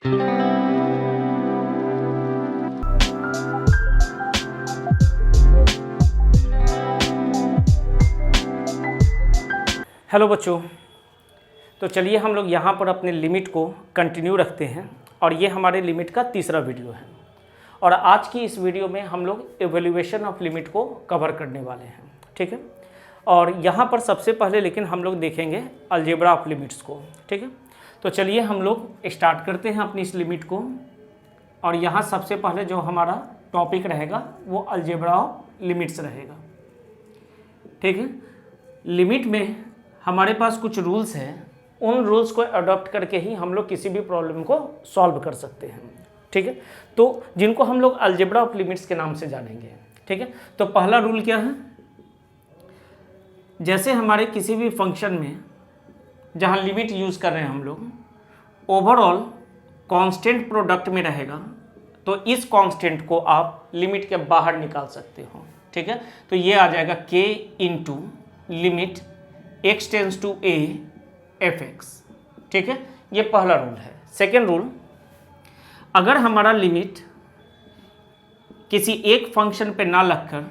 Hello बच्चों, तो चलिए हम लोग यहाँ पर अपने लिमिट को कंटिन्यू रखते हैं और ये हमारे लिमिट का तीसरा वीडियो है। और आज की इस वीडियो में हम लोग एवेल्यूएशन ऑफ लिमिट को कवर करने वाले हैं, ठीक है। और यहाँ पर सबसे पहले लेकिन हम लोग देखेंगे अलजेब्रा ऑफ लिमिट्स को, ठीक है। तो चलिए हम लोग स्टार्ट करते हैं अपनी इस लिमिट को। और यहाँ सबसे पहले जो हमारा टॉपिक रहेगा वो अलजेब्रा ऑफ लिमिट्स रहेगा, ठीक है। लिमिट में हमारे पास कुछ रूल्स हैं, उन रूल्स को अडॉप्ट करके ही हम लोग किसी भी प्रॉब्लम को सॉल्व कर सकते हैं, ठीक है। तो जिनको हम लोग अलजेब्रा ऑफ लिमिट्स के नाम से जानेंगे, ठीक है। तो पहला रूल क्या है, जैसे हमारे किसी भी फंक्शन में जहां लिमिट यूज़ कर रहे हैं हम लोग, ओवरऑल कांस्टेंट प्रोडक्ट में रहेगा, तो इस कांस्टेंट को आप लिमिट के बाहर निकाल सकते हो, ठीक है। तो ये आ जाएगा k into limit x tends to a f(x), ठीक है। ये पहला रूल है। सेकेंड रूल, अगर हमारा लिमिट किसी एक फंक्शन पे ना लगकर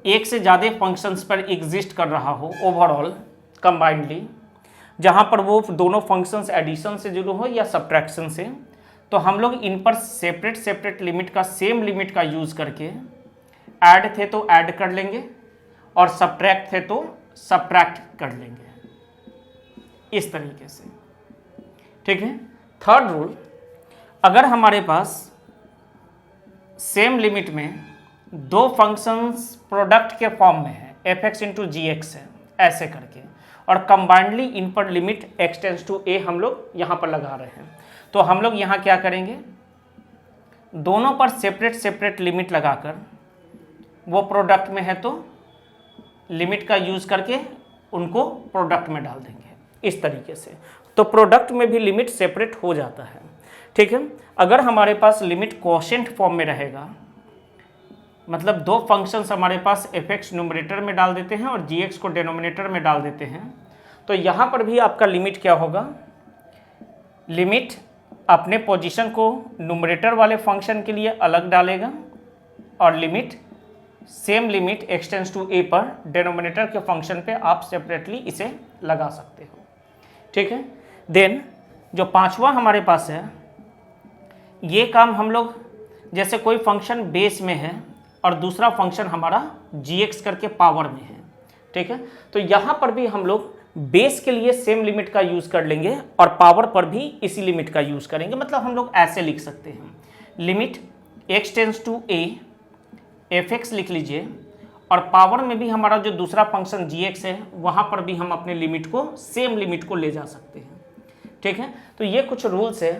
एक से ज़्यादा फंक्शंस पर एग्जिस्ट कर रहा हो ओवरऑल कंबाइंडली, जहाँ पर वो दोनों फंक्शंस एडिशन से जुड़े हो या सब्ट्रैक्शन से, तो हम लोग इन पर सेपरेट सेपरेट लिमिट का, सेम लिमिट का यूज़ करके ऐड थे तो ऐड कर लेंगे और सब्ट्रैक्ट थे तो सब्ट्रैक्ट कर लेंगे, इस तरीके से, ठीक है। थर्ड रूल, अगर हमारे पास सेम लिमिट में दो फंक्शंस प्रोडक्ट के फॉर्म में है, f(x) इंटू gx है, ऐसे करके, और कंबाइंडली इन पर limit x tends to a हम लोग यहाँ पर लगा रहे हैं, तो हम लोग यहाँ क्या करेंगे, दोनों पर सेपरेट सेपरेट लिमिट लगाकर, वो प्रोडक्ट में है तो लिमिट का यूज़ करके उनको प्रोडक्ट में डाल देंगे, इस तरीके से। तो प्रोडक्ट में भी लिमिट सेपरेट हो जाता है, ठीक है। अगर हमारे पास लिमिट कोशेंट फॉर्म में रहेगा, मतलब दो फंक्शंस हमारे पास f(x) न्यूमरेटर में डाल देते हैं और gx को डिनोमिनेटर में डाल देते हैं, तो यहाँ पर भी आपका लिमिट क्या होगा, लिमिट अपने पोजीशन को न्यूमरेटर वाले फंक्शन के लिए अलग डालेगा और limit, same limit x tends to a पर डिनोमिनेटर के फंक्शन पे आप सेपरेटली इसे लगा सकते हो, ठीक है। देन जो पांचवा हमारे पास है, ये काम हम लोग, जैसे कोई फंक्शन बेस में है और दूसरा फंक्शन हमारा gx करके पावर में है, ठीक है। तो यहाँ पर भी हम लोग बेस के लिए सेम लिमिट का यूज़ कर लेंगे और पावर पर भी इसी लिमिट का यूज़ करेंगे। मतलब हम लोग ऐसे लिख सकते हैं, limit x tends to a f(x) लिख लीजिए, और पावर में भी हमारा जो दूसरा फंक्शन gx है, वहाँ पर भी हम अपने लिमिट को, सेम लिमिट को ले जा सकते हैं, ठीक है। तो ये कुछ रूल्स है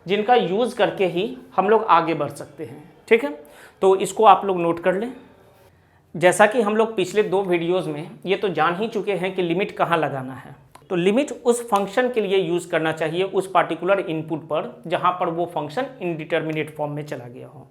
जिनका यूज़ करके ही हम लोग आगे बढ़ सकते हैं, ठीक है। तो इसको आप लोग नोट कर लें। जैसा कि हम लोग पिछले दो वीडियोज़ में ये तो जान ही चुके हैं कि लिमिट कहाँ लगाना है, तो लिमिट उस फंक्शन के लिए यूज़ करना चाहिए, उस पार्टिकुलर इनपुट पर जहाँ पर वो फंक्शन इनडिटर्मिनेट फॉर्म में चला गया हो।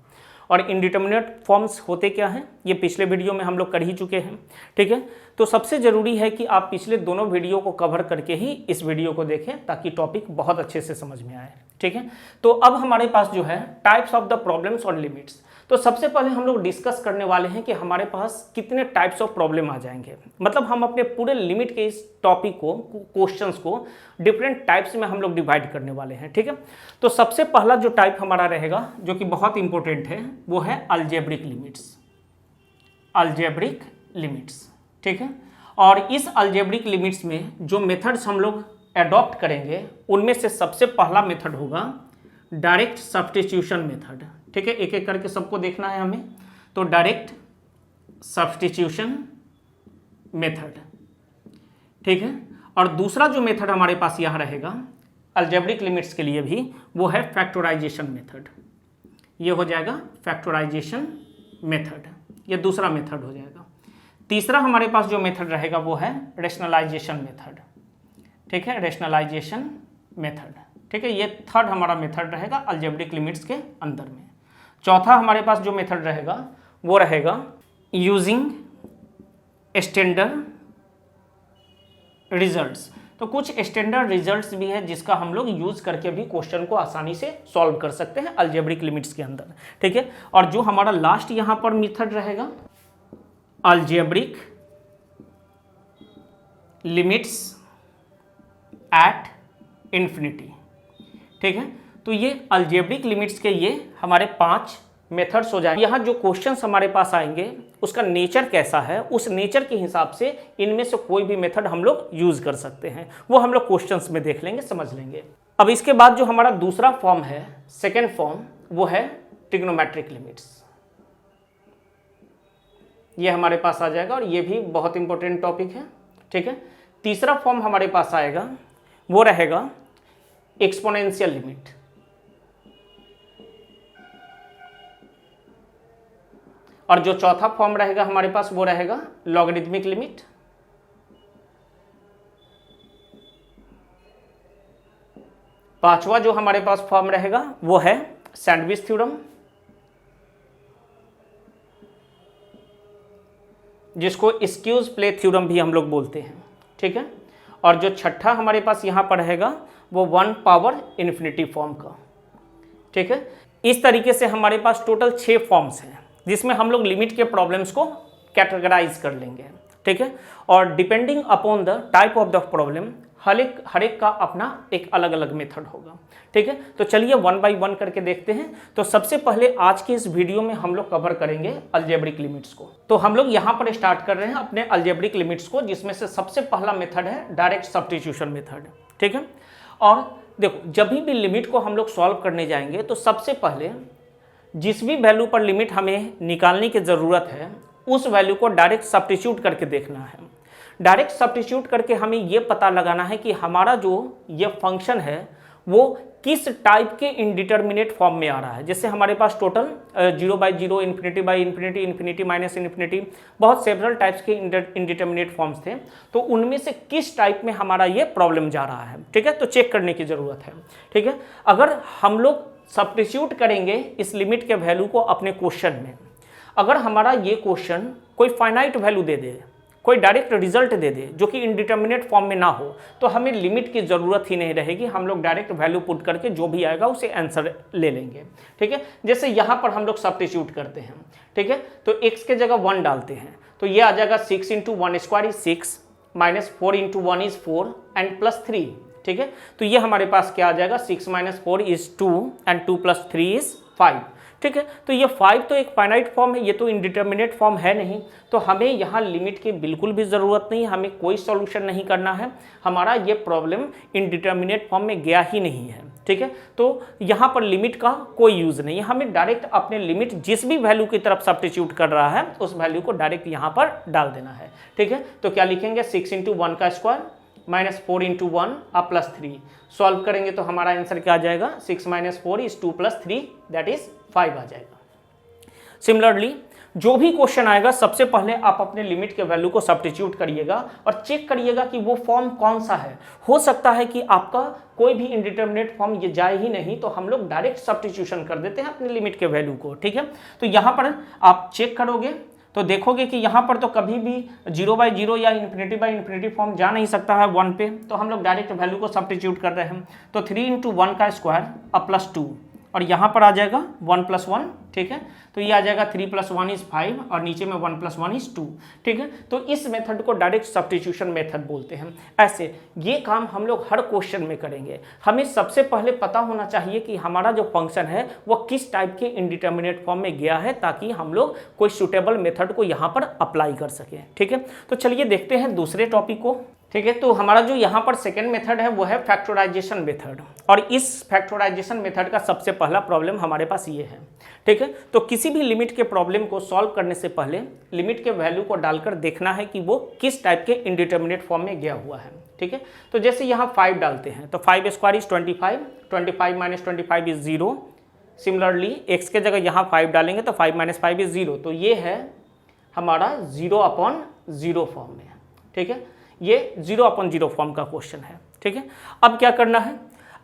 और इनडिटर्मिनेट फॉर्म्स होते क्या हैं, ये पिछले वीडियो में हम लोग कर ही चुके हैं, ठीक है। तो सबसे ज़रूरी है कि आप पिछले दोनों वीडियो को कवर करके ही इस वीडियो को देखें, ताकि टॉपिक बहुत अच्छे से समझ में आए, ठीक है। तो अब हमारे पास जो है टाइप्स ऑफ द प्रॉब्लम्स और लिमिट्स, तो सबसे पहले हम लोग डिस्कस करने वाले हैं कि हमारे पास कितने टाइप्स ऑफ प्रॉब्लम आ जाएंगे। मतलब हम अपने पूरे लिमिट के इस टॉपिक को, क्वेश्चंस को डिफरेंट टाइप्स में हम लोग डिवाइड करने वाले हैं, ठीक है। तो सबसे पहला जो टाइप हमारा रहेगा, जो कि बहुत इंपॉर्टेंट है, वो है अलजेब्रिक लिमिट्स। अलजेब्रिक लिमिट्स, ठीक है। और इस अलजेब्रिक लिमिट्स में जो मेथड्स हम लोग एडॉप्ट करेंगे, उनमें से सबसे पहला मेथड होगा डायरेक्ट सब्स्टिट्यूशन मेथड, ठीक है। एक एक करके सबको देखना है हमें। तो डायरेक्ट सब्स्टिट्यूशन मेथड, ठीक है। और दूसरा जो मेथड हमारे पास यहाँ रहेगा अलजेब्रिक लिमिट्स के लिए भी, वो है फैक्टराइजेशन मेथड। ये हो जाएगा फैक्टराइजेशन मेथड, ये दूसरा मेथड हो जाएगा। तीसरा हमारे पास जो मेथड रहेगा वो है रेशनलाइजेशन मेथड, ठीक है, रेशनलाइजेशन मेथड, ठीक है। ये थर्ड हमारा मेथड रहेगा अलजेब्रिक लिमिट्स के अंदर में। चौथा हमारे पास जो मेथड रहेगा वो रहेगा यूजिंग स्टैंडर्ड रिजल्ट्स। तो कुछ स्टैंडर्ड रिजल्ट्स भी है जिसका हम लोग यूज करके भी क्वेश्चन को आसानी से सॉल्व कर सकते हैं अलजेब्रिक लिमिट्स के अंदर, ठीक है। और जो हमारा लास्ट यहाँ पर मेथड रहेगा अलजेब्रिक लिमिट्स एट इन्फिनिटी, ठीक है। तो ये अलजेब्रिक लिमिट्स के ये हमारे 5 मेथड्स हो जाएंगे। यहाँ जो क्वेश्चंस हमारे पास आएंगे उसका नेचर कैसा है, उस नेचर के हिसाब से इनमें से कोई भी मेथड हम लोग यूज कर सकते हैं, वो हम लोग क्वेश्चंस में देख लेंगे, समझ लेंगे। अब इसके बाद जो हमारा दूसरा फॉर्म है, सेकेंड फॉर्म, वो है ट्रिग्नोमेट्रिक लिमिट्स। ये हमारे पास आ जाएगा और ये भी बहुत इंपॉर्टेंट टॉपिक है, ठीक है। तीसरा फॉर्म हमारे पास आएगा, वो रहेगा एक्सपोनेंशियल लिमिट। और जो चौथा फॉर्म रहेगा हमारे पास वो रहेगा लॉगरिथमिक लिमिट। पांचवा जो हमारे पास फॉर्म रहेगा वो है सैंडविच थ्योरम, जिसको स्क्यूज प्ले थ्योरम भी हम लोग बोलते हैं, ठीक है। और जो छठा हमारे पास यहां पर रहेगा वो 1 पावर इन्फिनिटी फॉर्म का, ठीक है। इस तरीके से हमारे पास टोटल 6 फॉर्म्स हैं जिसमें हम लोग लिमिट के प्रॉब्लम्स को कैटेगराइज कर लेंगे, ठीक है। और depending upon the type of the problem हर एक का अपना एक अलग अलग मेथड होगा, ठीक है। तो चलिए 1 बाय 1 करके देखते हैं। तो सबसे पहले आज की इस वीडियो में हम लोग कवर करेंगे अलजेब्रिक लिमिट्स को। तो हम लोग यहाँ पर स्टार्ट कर रहे हैं अपने अलजेब्रिक लिमिट्स को, जिसमें से सबसे पहला मेथड है डायरेक्ट सब्स्टिट्यूशन मेथड, ठीक है। और देखो, जब भी लिमिट को हम लोग सॉल्व करने जाएंगे तो सबसे पहले जिस भी वैल्यू पर लिमिट हमें निकालने की ज़रूरत है उस वैल्यू को डायरेक्ट सब्स्टिट्यूट करके देखना है। डायरेक्ट सब्स्टिट्यूट करके हमें ये पता लगाना है कि हमारा जो ये फंक्शन है वो किस टाइप के इंडिटरमिनेट फॉर्म में आ रहा है। जैसे हमारे पास total 0 by 0, infinity by infinity, infinity minus infinity, बहुत सेवरल टाइप्स के इंडिटरमिनेट फॉर्म्स थे। तो उनमें से किस टाइप में हमारा ये प्रॉब्लम जा रहा है, ठीक है। तो चेक करने की ज़रूरत है, ठीक है। अगर हम लोग सब्स्टिट्यूट करेंगे इस लिमिट के वैल्यू को अपने क्वेश्चन में, अगर हमारा ये क्वेश्चन कोई फाइनाइट वैल्यू दे दे, कोई डायरेक्ट रिजल्ट दे दे जो कि इंडिटरमिनेट फॉर्म में ना हो, तो हमें लिमिट की ज़रूरत ही नहीं रहेगी। हम लोग डायरेक्ट वैल्यू पुट करके जो भी आएगा उसे आंसर ले लेंगे, ठीक है। जैसे यहाँ पर हम लोग सब्स्टिट्यूट करते हैं, ठीक है। तो x के जगह 1 डालते हैं तो ये आ जाएगा 6 × 1² = 6 - 4 × 1 = 4 एंड +3, ठीक है। तो ये हमारे पास क्या आ जाएगा, 6 - 4 = 2 एंड 2 + 3 = 5, ठीक है। तो ये 5 तो एक फाइनाइट फॉर्म है, ये तो इंडिटरमिनेट फॉर्म है नहीं, तो हमें यहाँ लिमिट की बिल्कुल भी ज़रूरत नहीं, हमें कोई सॉल्यूशन नहीं करना है। हमारा ये प्रॉब्लम इंडिटरमिनेट फॉर्म में गया ही नहीं है, ठीक है। तो यहाँ पर लिमिट का कोई यूज़ नहीं है, हमें डायरेक्ट अपने लिमिट जिस भी वैल्यू की तरफ सब्स्टिट्यूट कर रहा है उस वैल्यू को डायरेक्ट यहाँ पर डाल देना है, ठीक है। तो क्या लिखेंगे, 6 × 1² - 4 × 1 +3। सॉल्व करेंगे तो हमारा आंसर क्या आ जाएगा, 6 - 4 = 2 + 3 दैट इज 5 आ जाएगा। सिमिलरली जो भी क्वेश्चन आएगा सबसे पहले आप अपने लिमिट के वैल्यू को सब्स्टिट्यूट करिएगा और चेक करिएगा कि वो फॉर्म कौन सा है। हो सकता है कि आपका कोई भी इंडिटरमिनेट फॉर्म ये जाए ही नहीं, तो हम लोग डायरेक्ट सब्स्टिट्यूशन कर देते हैं अपने लिमिट के वैल्यू को, ठीक है। तो यहाँ पर आप चेक करोगे तो देखोगे कि यहाँ पर तो कभी भी 0 बाई 0 या इन्फिनिटी बाई इन्फिनिटी फॉर्म जा नहीं सकता है 1 पे, तो हम लोग डायरेक्ट वैल्यू को सब्स्टिट्यूट कर रहे हैं। तो 3 × 1² +2 और यहाँ पर आ जाएगा 1 + 1, ठीक है। तो ये आ जाएगा 3 + 1 = 5 और नीचे में 1 + 1 = 2, ठीक है। तो इस मेथड को डायरेक्ट सब्स्टिट्यूशन मेथड बोलते हैं। ऐसे ये काम हम लोग हर क्वेश्चन में करेंगे। हमें सबसे पहले पता होना चाहिए कि हमारा जो फंक्शन है वो किस टाइप के इंडिटरमिनेट फॉर्म में गया है, ताकि हम लोग कोई सूटेबल मेथड को यहाँ पर अप्लाई कर सकें, ठीक है। तो चलिए देखते हैं दूसरे टॉपिक को, ठीक है। तो हमारा जो यहाँ पर सेकेंड मेथड है वो है फैक्टराइजेशन मेथड, और इस फैक्टराइजेशन मेथड का सबसे पहला प्रॉब्लम हमारे पास ये है, ठीक है। तो किसी भी लिमिट के प्रॉब्लम को सॉल्व करने से पहले लिमिट के वैल्यू को डालकर देखना है कि वो किस टाइप के इंडिटरमिनेट फॉर्म में गया हुआ है, ठीक है। तो जैसे यहाँ 5 डालते हैं तो 5² = 25, 25 - 25 = 0। सिमिलरली x के जगह यहाँ 5 डालेंगे तो 5 - 5 = 0। तो ये है हमारा 0/0 फॉर्म में, ठीक है। ये 0/0 फॉर्म का क्वेश्चन है, ठीक है। अब क्या करना है,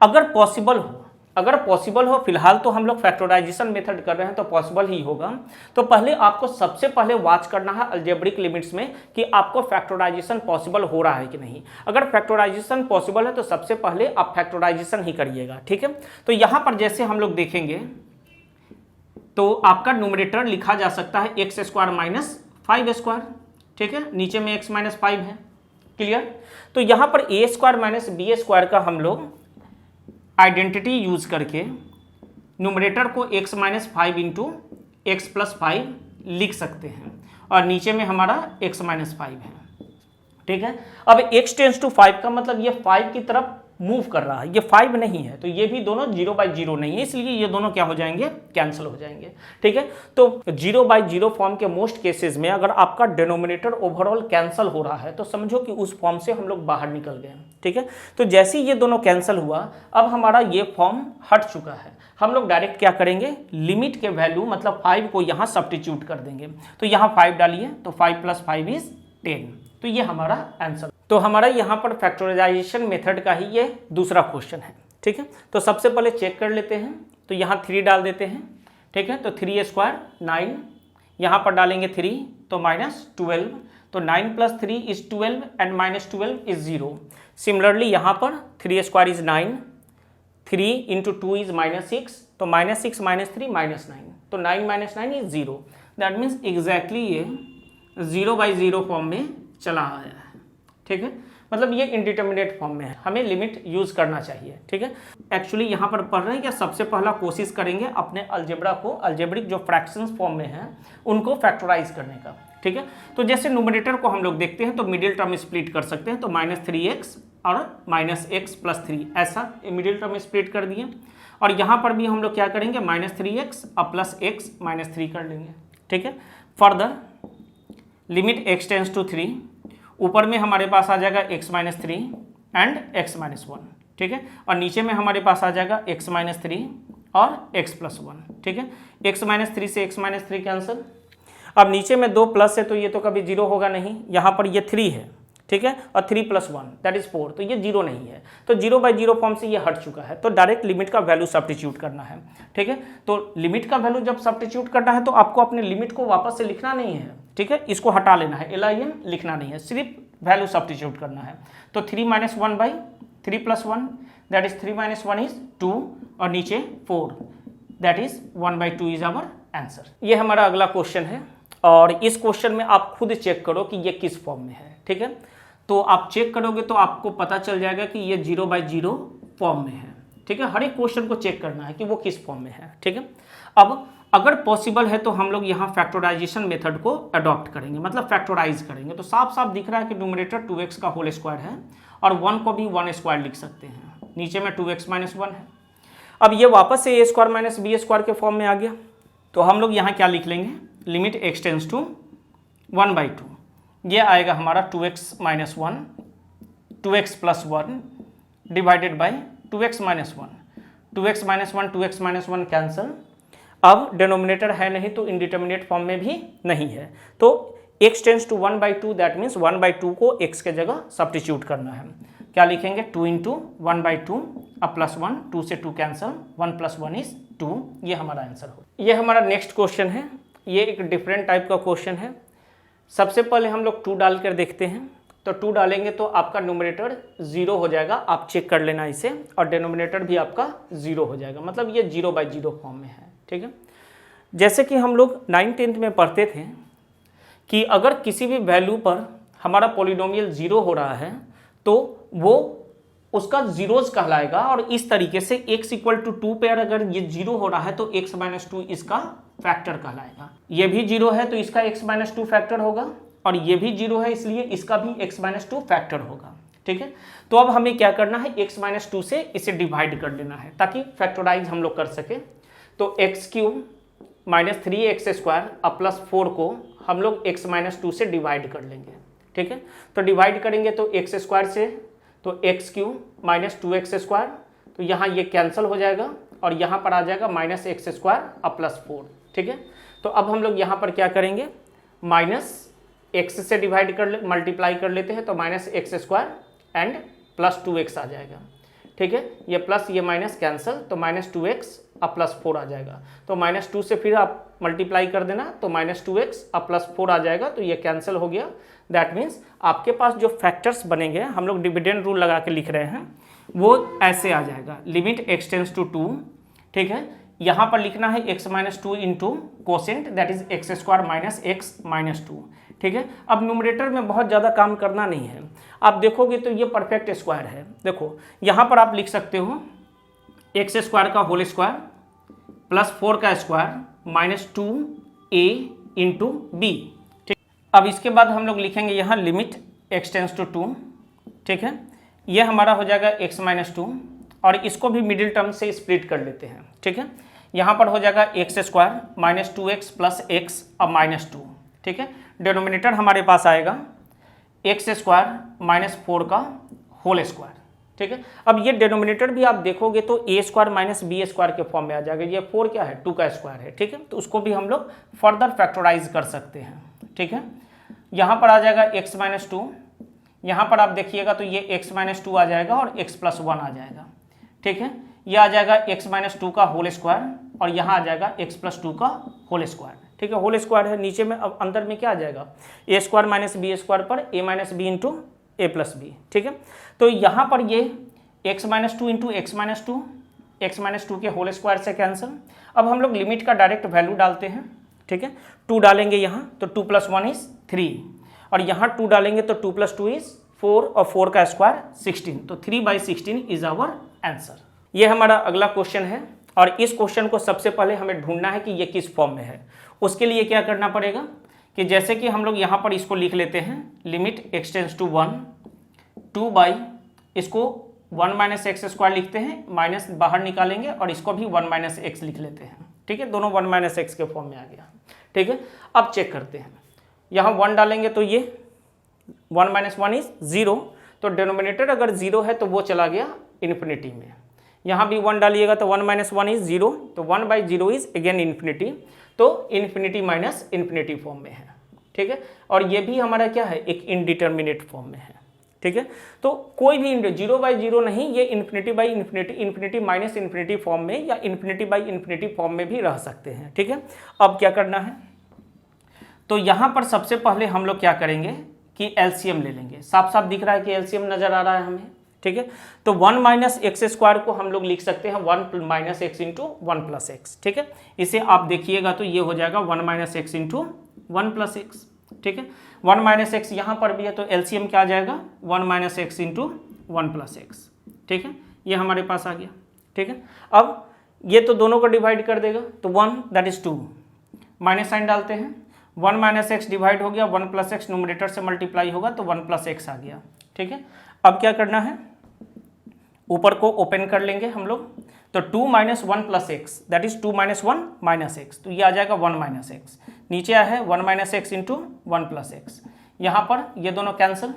अगर पॉसिबल हो, अगर पॉसिबल हो, फिलहाल तो हम लोग फैक्टराइजेशन मेथड कर रहे हैं तो पॉसिबल ही होगा। तो पहले आपको सबसे पहले वॉच करना है अलजेब्रिक लिमिट्स में कि आपको फैक्टराइजेशन पॉसिबल हो रहा है कि नहीं। अगर फैक्टराइजेशन पॉसिबल है तो सबसे पहले आप फैक्टराइजेशन ही करिएगा, ठीक है। तो यहाँ पर जैसे हम लोग देखेंगे तो आपका न्यूमरेटर लिखा जा सकता है एक्स स्क्वायर माइनस 5 स्क्वायर, ठीक है, नीचे में x माइनस 5 है, क्लियर। तो यहाँ पर ए स्क्वायर माइनस बी स्क्वायर का हम लोग आइडेंटिटी यूज करके न्यूमरेटर को x minus 5 into x plus 5 लिख सकते हैं और नीचे में हमारा x माइनस 5 है, ठीक है। अब x टेंस टू 5 का मतलब ये 5 की तरफ मूव कर रहा है, ये 5 नहीं है, तो ये भी दोनों 0/0 नहीं है, इसलिए ये दोनों क्या हो जाएंगे, कैंसिल हो जाएंगे, ठीक है। तो 0/0 फॉर्म के मोस्ट केसेस में अगर आपका डिनोमिनेटर ओवरऑल कैंसिल हो रहा है तो समझो कि उस फॉर्म से हम लोग बाहर निकल गए, ठीक है। तो जैसे ही ये दोनों कैंसिल हुआ, अब हमारा ये फॉर्म हट चुका है, हम लोग डायरेक्ट क्या करेंगे, लिमिट के वैल्यू मतलब 5 को यहाँ सब्स्टिट्यूट कर देंगे। तो यहाँ 5 डालिए तो 5 + 5 = 10, तो ये हमारा आंसर। तो हमारा यहाँ पर फैक्टराइजेशन मेथड का ही ये दूसरा क्वेश्चन है, ठीक है। तो सबसे पहले चेक कर लेते हैं, तो यहाँ 3 डाल देते हैं, ठीक है। तो 3 स्क्वायर 9, यहाँ पर डालेंगे 3 तो -12, तो 9 + 3 = 12 एंड -12 = 0। सिमिलरली यहाँ पर 3 स्क्वायर = 9, 3 × 2 = -6, तो -6 - 3 -9, तो 9 - 9 = 0। दैट मीन्स एग्जैक्टली ये 0/0 फॉर्म में चला आया है, ठीक है। मतलब ये इनडिटर्मिनेट फॉर्म में है, हमें लिमिट यूज करना चाहिए, ठीक है। एक्चुअली यहाँ पर पढ़ रहे हैं कि सबसे पहला कोशिश करेंगे अपने अलजेब्रा को, अलजेब्रिक जो फ्रैक्शंस फॉर्म में है उनको फैक्टराइज करने का, ठीक है। तो जैसे न्यूमरेटर को हम लोग देखते हैं तो मिडिल टर्म स्प्लिट कर सकते हैं, तो -3x और -x + 3 ऐसा मिडिल टर्म स्प्लिट कर दिए। और यहाँ पर भी हम लोग क्या करेंगे, -3x और +x -3 कर लेंगे, ठीक है। Further limit x tends to 3, ऊपर में हमारे पास आ जाएगा x - 3 एंड x - 1, ठीक है। और नीचे में हमारे पास आ जाएगा x - 3 और x + 1, ठीक है। x - 3 से x - 3 कैंसिल। अब नीचे में 2 प्लस है तो ये तो कभी 0 होगा नहीं, यहाँ पर ये 3 है, ठीक है, और 3 + 1 दैट इज 4, तो ये 0 नहीं है, तो 0/0 फॉर्म से ये हट चुका है। तो डायरेक्ट लिमिट का वैल्यू सब्स्टिट्यूट करना है, ठीक है। तो लिमिट का वैल्यू जब सब्स्टिट्यूट करना है तो आपको अपने लिमिट को वापस से लिखना नहीं है, ठीक है, इसको हटा लेना है, LIM लिखना नहीं है, सिर्फ वैल्यू सब्स्टिट्यूट करना है। तो 3 - 1/3 + 1 दैट इज 3 - 1 = 2 और नीचे 4 that is 1/2 is our answer. ये हमारा अगला क्वेश्चन है और इस क्वेश्चन में आप खुद चेक करो कि ये किस फॉर्म में है, ठीक है। तो आप चेक करोगे तो आपको पता चल जाएगा कि ये 0/0 फॉर्म में है, ठीक है। हर एक क्वेश्चन को चेक करना है कि वो किस फॉर्म में है, ठीक है। अब अगर पॉसिबल है तो हम लोग यहाँ फैक्टराइजेशन मेथड को अडॉप्ट करेंगे, मतलब फैक्टराइज करेंगे। तो साफ साफ दिख रहा है कि न्यूमरेटर 2x का होल स्क्वायर है और 1 को भी 1 स्क्वायर लिख सकते हैं, नीचे में 2x - 1 है। अब ये वापस से a² - b² के फॉर्म में आ गया, तो हम लोग यहाँ क्या लिख लेंगे, लिमिट x टेंस टू 1/2, ये आएगा हमारा 2x - 1, 2x + 1 divided by 2x - 1, 2x - 1 2x - 1 cancel. अब डिनोमिनेटर है नहीं तो इनडिटर्मिनेट फॉर्म में भी नहीं है, तो x tends to 1/2 that means 1/2 को x के जगह सब्स्टिट्यूट करना है। क्या लिखेंगे, 2 × 1/2 अब +1, 2 से 2 कैंसिल, 1 + 1 = 2, ये हमारा आंसर हो। ये हमारा नेक्स्ट क्वेश्चन है, ये एक डिफरेंट टाइप का क्वेश्चन है। सबसे पहले हम लोग 2 डाल कर देखते हैं, तो 2 डालेंगे तो आपका न्यूमरेटर 0 हो जाएगा, आप चेक कर लेना इसे, और डिनोमिनेटर भी आपका 0 हो जाएगा, मतलब ये 0/0 फॉर्म में है, ठीक है। जैसे कि हम लोग 9th-10th में पढ़ते थे कि अगर किसी भी वैल्यू पर हमारा पॉलिनोमियल 0 हो रहा है तो वो उसका जीरोज कहलाएगा, और इस तरीके से x = 2 पर अगर ये 0 हो रहा है तो x - 2 इसका फैक्टर कहलाएगा। ये भी 0 है तो इसका x - 2 फैक्टर होगा, और ये भी 0 है इसलिए इसका भी x - 2 फैक्टर होगा, ठीक है। तो अब हमें क्या करना है, x - 2 से इसे डिवाइड कर देना है ताकि फैक्टराइज हम लोग कर सके। तो x³ - 3x² अब +4 को हम लोग x - 2 से डिवाइड कर लेंगे, ठीक है। तो डिवाइड करेंगे तो x² से, तो x³ - 2x², तो यहाँ ये कैंसिल हो जाएगा और यहाँ पर आ जाएगा -x² अब +4, ठीक है। तो अब हम लोग यहाँ पर क्या करेंगे, -x से डिवाइड कर मल्टीप्लाई कर लेते हैं, तो -x² एंड +2x आ जाएगा, ठीक है, ये प्लस ये माइनस कैंसिल, तो -2x अब +4 आ जाएगा। तो -2 से फिर आप मल्टीप्लाई कर देना, तो -2x अब +4 आ जाएगा, तो ये कैंसिल हो गया। दैट मीन्स आपके पास जो फैक्टर्स बनेंगे, हम लोग डिविडेंड रूल लगा के लिख रहे हैं, वो ऐसे आ जाएगा, लिमिट x टेंड्स टू 2, ठीक है। यहाँ पर लिखना है x-2 into quotient, that is x² - x - 2, ठीक है। अब न्यूमरेटर में बहुत ज़्यादा काम करना नहीं है, आप देखोगे तो ये परफेक्ट स्क्वायर है। देखो यहाँ पर आप लिख सकते हो x² का होल स्क्वायर प्लस 4 का स्क्वायर -2a इंटू बी, ठीक। अब इसके बाद हम लोग लिखेंगे यहाँ लिमिट x टेंड्स टू 2, ठीक है। ये हमारा हो जाएगा x - 2, और इसको भी मिडिल टर्म से स्प्लिट कर लेते हैं, ठीक है। यहाँ पर हो जाएगा x² -2x प्लस x अब -2, ठीक है। डिनोमिनेटर हमारे पास आएगा x² -4 का होल स्क्वायर, ठीक है। अब ये डिनोमिनेटर भी आप देखोगे तो a² - b² के फॉर्म में आ जाएगा। ये 4 क्या है, 2 का स्क्वायर है, ठीक है। तो उसको भी हम लोग फर्दर फैक्टराइज कर सकते हैं, ठीक है। यहाँ पर आ जाएगा x - 2, यहाँ पर आप देखिएगा तो ये x - 2 आ जाएगा और x + 1 आ जाएगा, ठीक है। ये आ जाएगा x - 2 का होल स्क्वायर, और यहाँ आ जाएगा x + 2 का होल स्क्वायर, ठीक है। होल स्क्वायर है, नीचे में अब अंदर में क्या आ जाएगा, a² - b² पर a - b into a + b, ठीक है। तो यहाँ पर ये x - 2 इंटू x - 2, x - 2 के होल स्क्वायर से कैंसिल। अब हम लोग लिमिट का डायरेक्ट वैल्यू डालते हैं, ठीक है। 2 डालेंगे यहाँ तो 2 + 1 = 3, और यहाँ 2 डालेंगे तो 2 + 2 = 4, और 4 का स्क्वायर 16, तो 3/16 इज आवर आंसर। ये हमारा अगला क्वेश्चन है, और इस क्वेश्चन को सबसे पहले हमें ढूंढना है कि ये किस फॉर्म में है। उसके लिए क्या करना पड़ेगा कि जैसे कि हम लोग यहाँ पर इसको लिख लेते हैं, limit x tends to 1, 2 by इसको 1 - x² लिखते हैं, माइनस बाहर निकालेंगे और इसको भी 1 - x लिख लेते हैं, ठीक है। दोनों 1 - x के फॉर्म में आ गया, ठीक है। अब चेक करते हैं, यहाँ 1 डालेंगे तो ये 1 - 1 = 0, तो डिनोमिनेटर अगर 0 है तो वो चला गया इन्फिनिटी में। यहाँ भी 1 डालिएगा तो 1 - 1 = 0, तो 1/0 इज अगेन इन्फिनिटी, तो इन्फिनिटी माइनस इन्फिनिटी फॉर्म में है, ठीक है। और ये भी हमारा क्या है, एक इनडिटर्मिनेट फॉर्म में है, ठीक है। तो कोई भी 0/0 नहीं, ये इन्फिनिटी/इन्फिनिटी, इन्फिनिटी माइनस इन्फिनिटी फॉर्म में, या इन्फिनिटी/इन्फिनिटी फॉर्म में भी रह सकते हैं, ठीक है। अब क्या करना है, तो यहाँ पर सबसे पहले हम लोग क्या करेंगे कि एलसीएम ले लेंगे। साफ साफ दिख रहा है कि एलसीएम नजर आ रहा है हमें, ठीक है। तो 1 - x² को हम लोग लिख सकते हैं 1 - x इंटू 1 + x, ठीक है। इसे आप देखिएगा तो ये हो जाएगा 1 - x इंटू 1 + x, ठीक है। 1 - x यहाँ पर भी है, तो एलसीएम क्या आ जाएगा 1 - x इंटू 1 + x, ठीक है। ये हमारे पास आ गया, ठीक है। अब ये तो दोनों को डिवाइड कर देगा, तो 1 दैट इज 2, माइनस साइन डालते हैं, 1 - x डिवाइड हो गया, 1 + x न्यूमरेटर से मल्टीप्लाई होगा तो 1 + x आ गया, ठीक है। अब क्या करना है, ऊपर को ओपन कर लेंगे हम लोग, तो 2 - 1 + x दैट इज 2 - 1 - x, तो ये आ जाएगा 1 - x। नीचे आया है 1 - x इंटू 1 + x, यहाँ पर ये दोनों कैंसिल,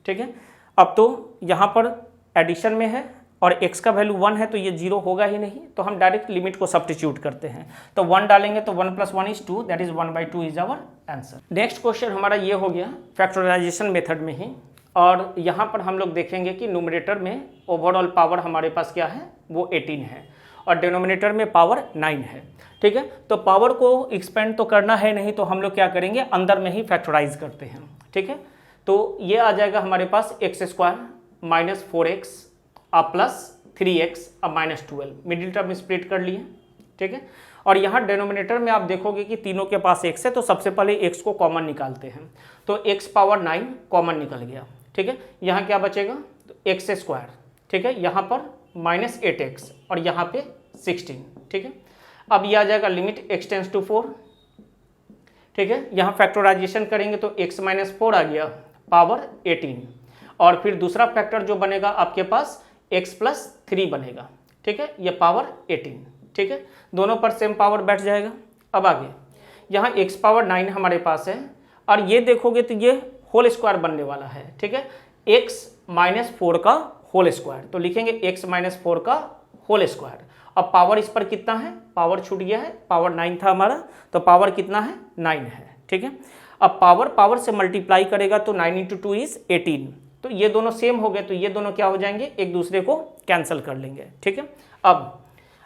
ठीक है। अब तो यहाँ पर एडिशन में है और x का वैल्यू 1 है, तो ये 0 होगा ही नहीं, तो हम डायरेक्ट लिमिट को सब्स्टिट्यूट करते हैं, तो 1 डालेंगे तो 1 + 1 = 2, that is 1/2 is our answer. Next question हमारा ये हो गया फैक्टराइजेशन मेथड में ही, और यहाँ पर हम लोग देखेंगे कि न्यूमरेटर में ओवरऑल पावर हमारे पास क्या है, वो 18 है, और डिनोमिनेटर में पावर 9 है, ठीक है। तो पावर को एक्सपेंड तो करना है नहीं, तो हम लोग क्या करेंगे, अंदर में ही फैक्टराइज करते हैं, ठीक है। तो ये आ जाएगा हमारे पास x² - 4x अब प्लस 3x अब -12, मिडिल टर्म स्प्लिट कर लिए, ठीक है। और यहाँ डिनोमिनेटर में आप देखोगे कि तीनों के पास x है, तो सबसे पहले x को कॉमन निकालते हैं, तो x⁻9 कॉमन निकल गया, ठीक है। यहाँ क्या बचेगा, तो x², ठीक है। यहाँ पर -8x और यहाँ पे 16, ठीक है। अब ये आ जाएगा लिमिट x टेंड्स टू 4, ठीक है। यहाँ फैक्टराइजेशन करेंगे तो x - 4 आ गया, पावर 18, और फिर दूसरा फैक्टर जो बनेगा आपके पास x + 3 बनेगा, ठीक है, ये पावर 18, ठीक है। दोनों पर सेम पावर बैठ जाएगा। अब आगे यहाँ x⁻9 हमारे पास है, और ये देखोगे तो ये होल स्क्वायर बनने वाला है, ठीक है, x - 4 का होल स्क्वायर, तो लिखेंगे x - 4 का होल स्क्वायर। अब पावर इस पर कितना है, पावर छूट गया है, पावर 9 था हमारा, तो पावर कितना है, 9 है, ठीक है। अब पावर से मल्टीप्लाई करेगा तो 9 × 2 = 18, तो ये दोनों सेम हो गए, तो ये दोनों क्या हो जाएंगे, एक दूसरे को कैंसिल कर लेंगे। ठीक है,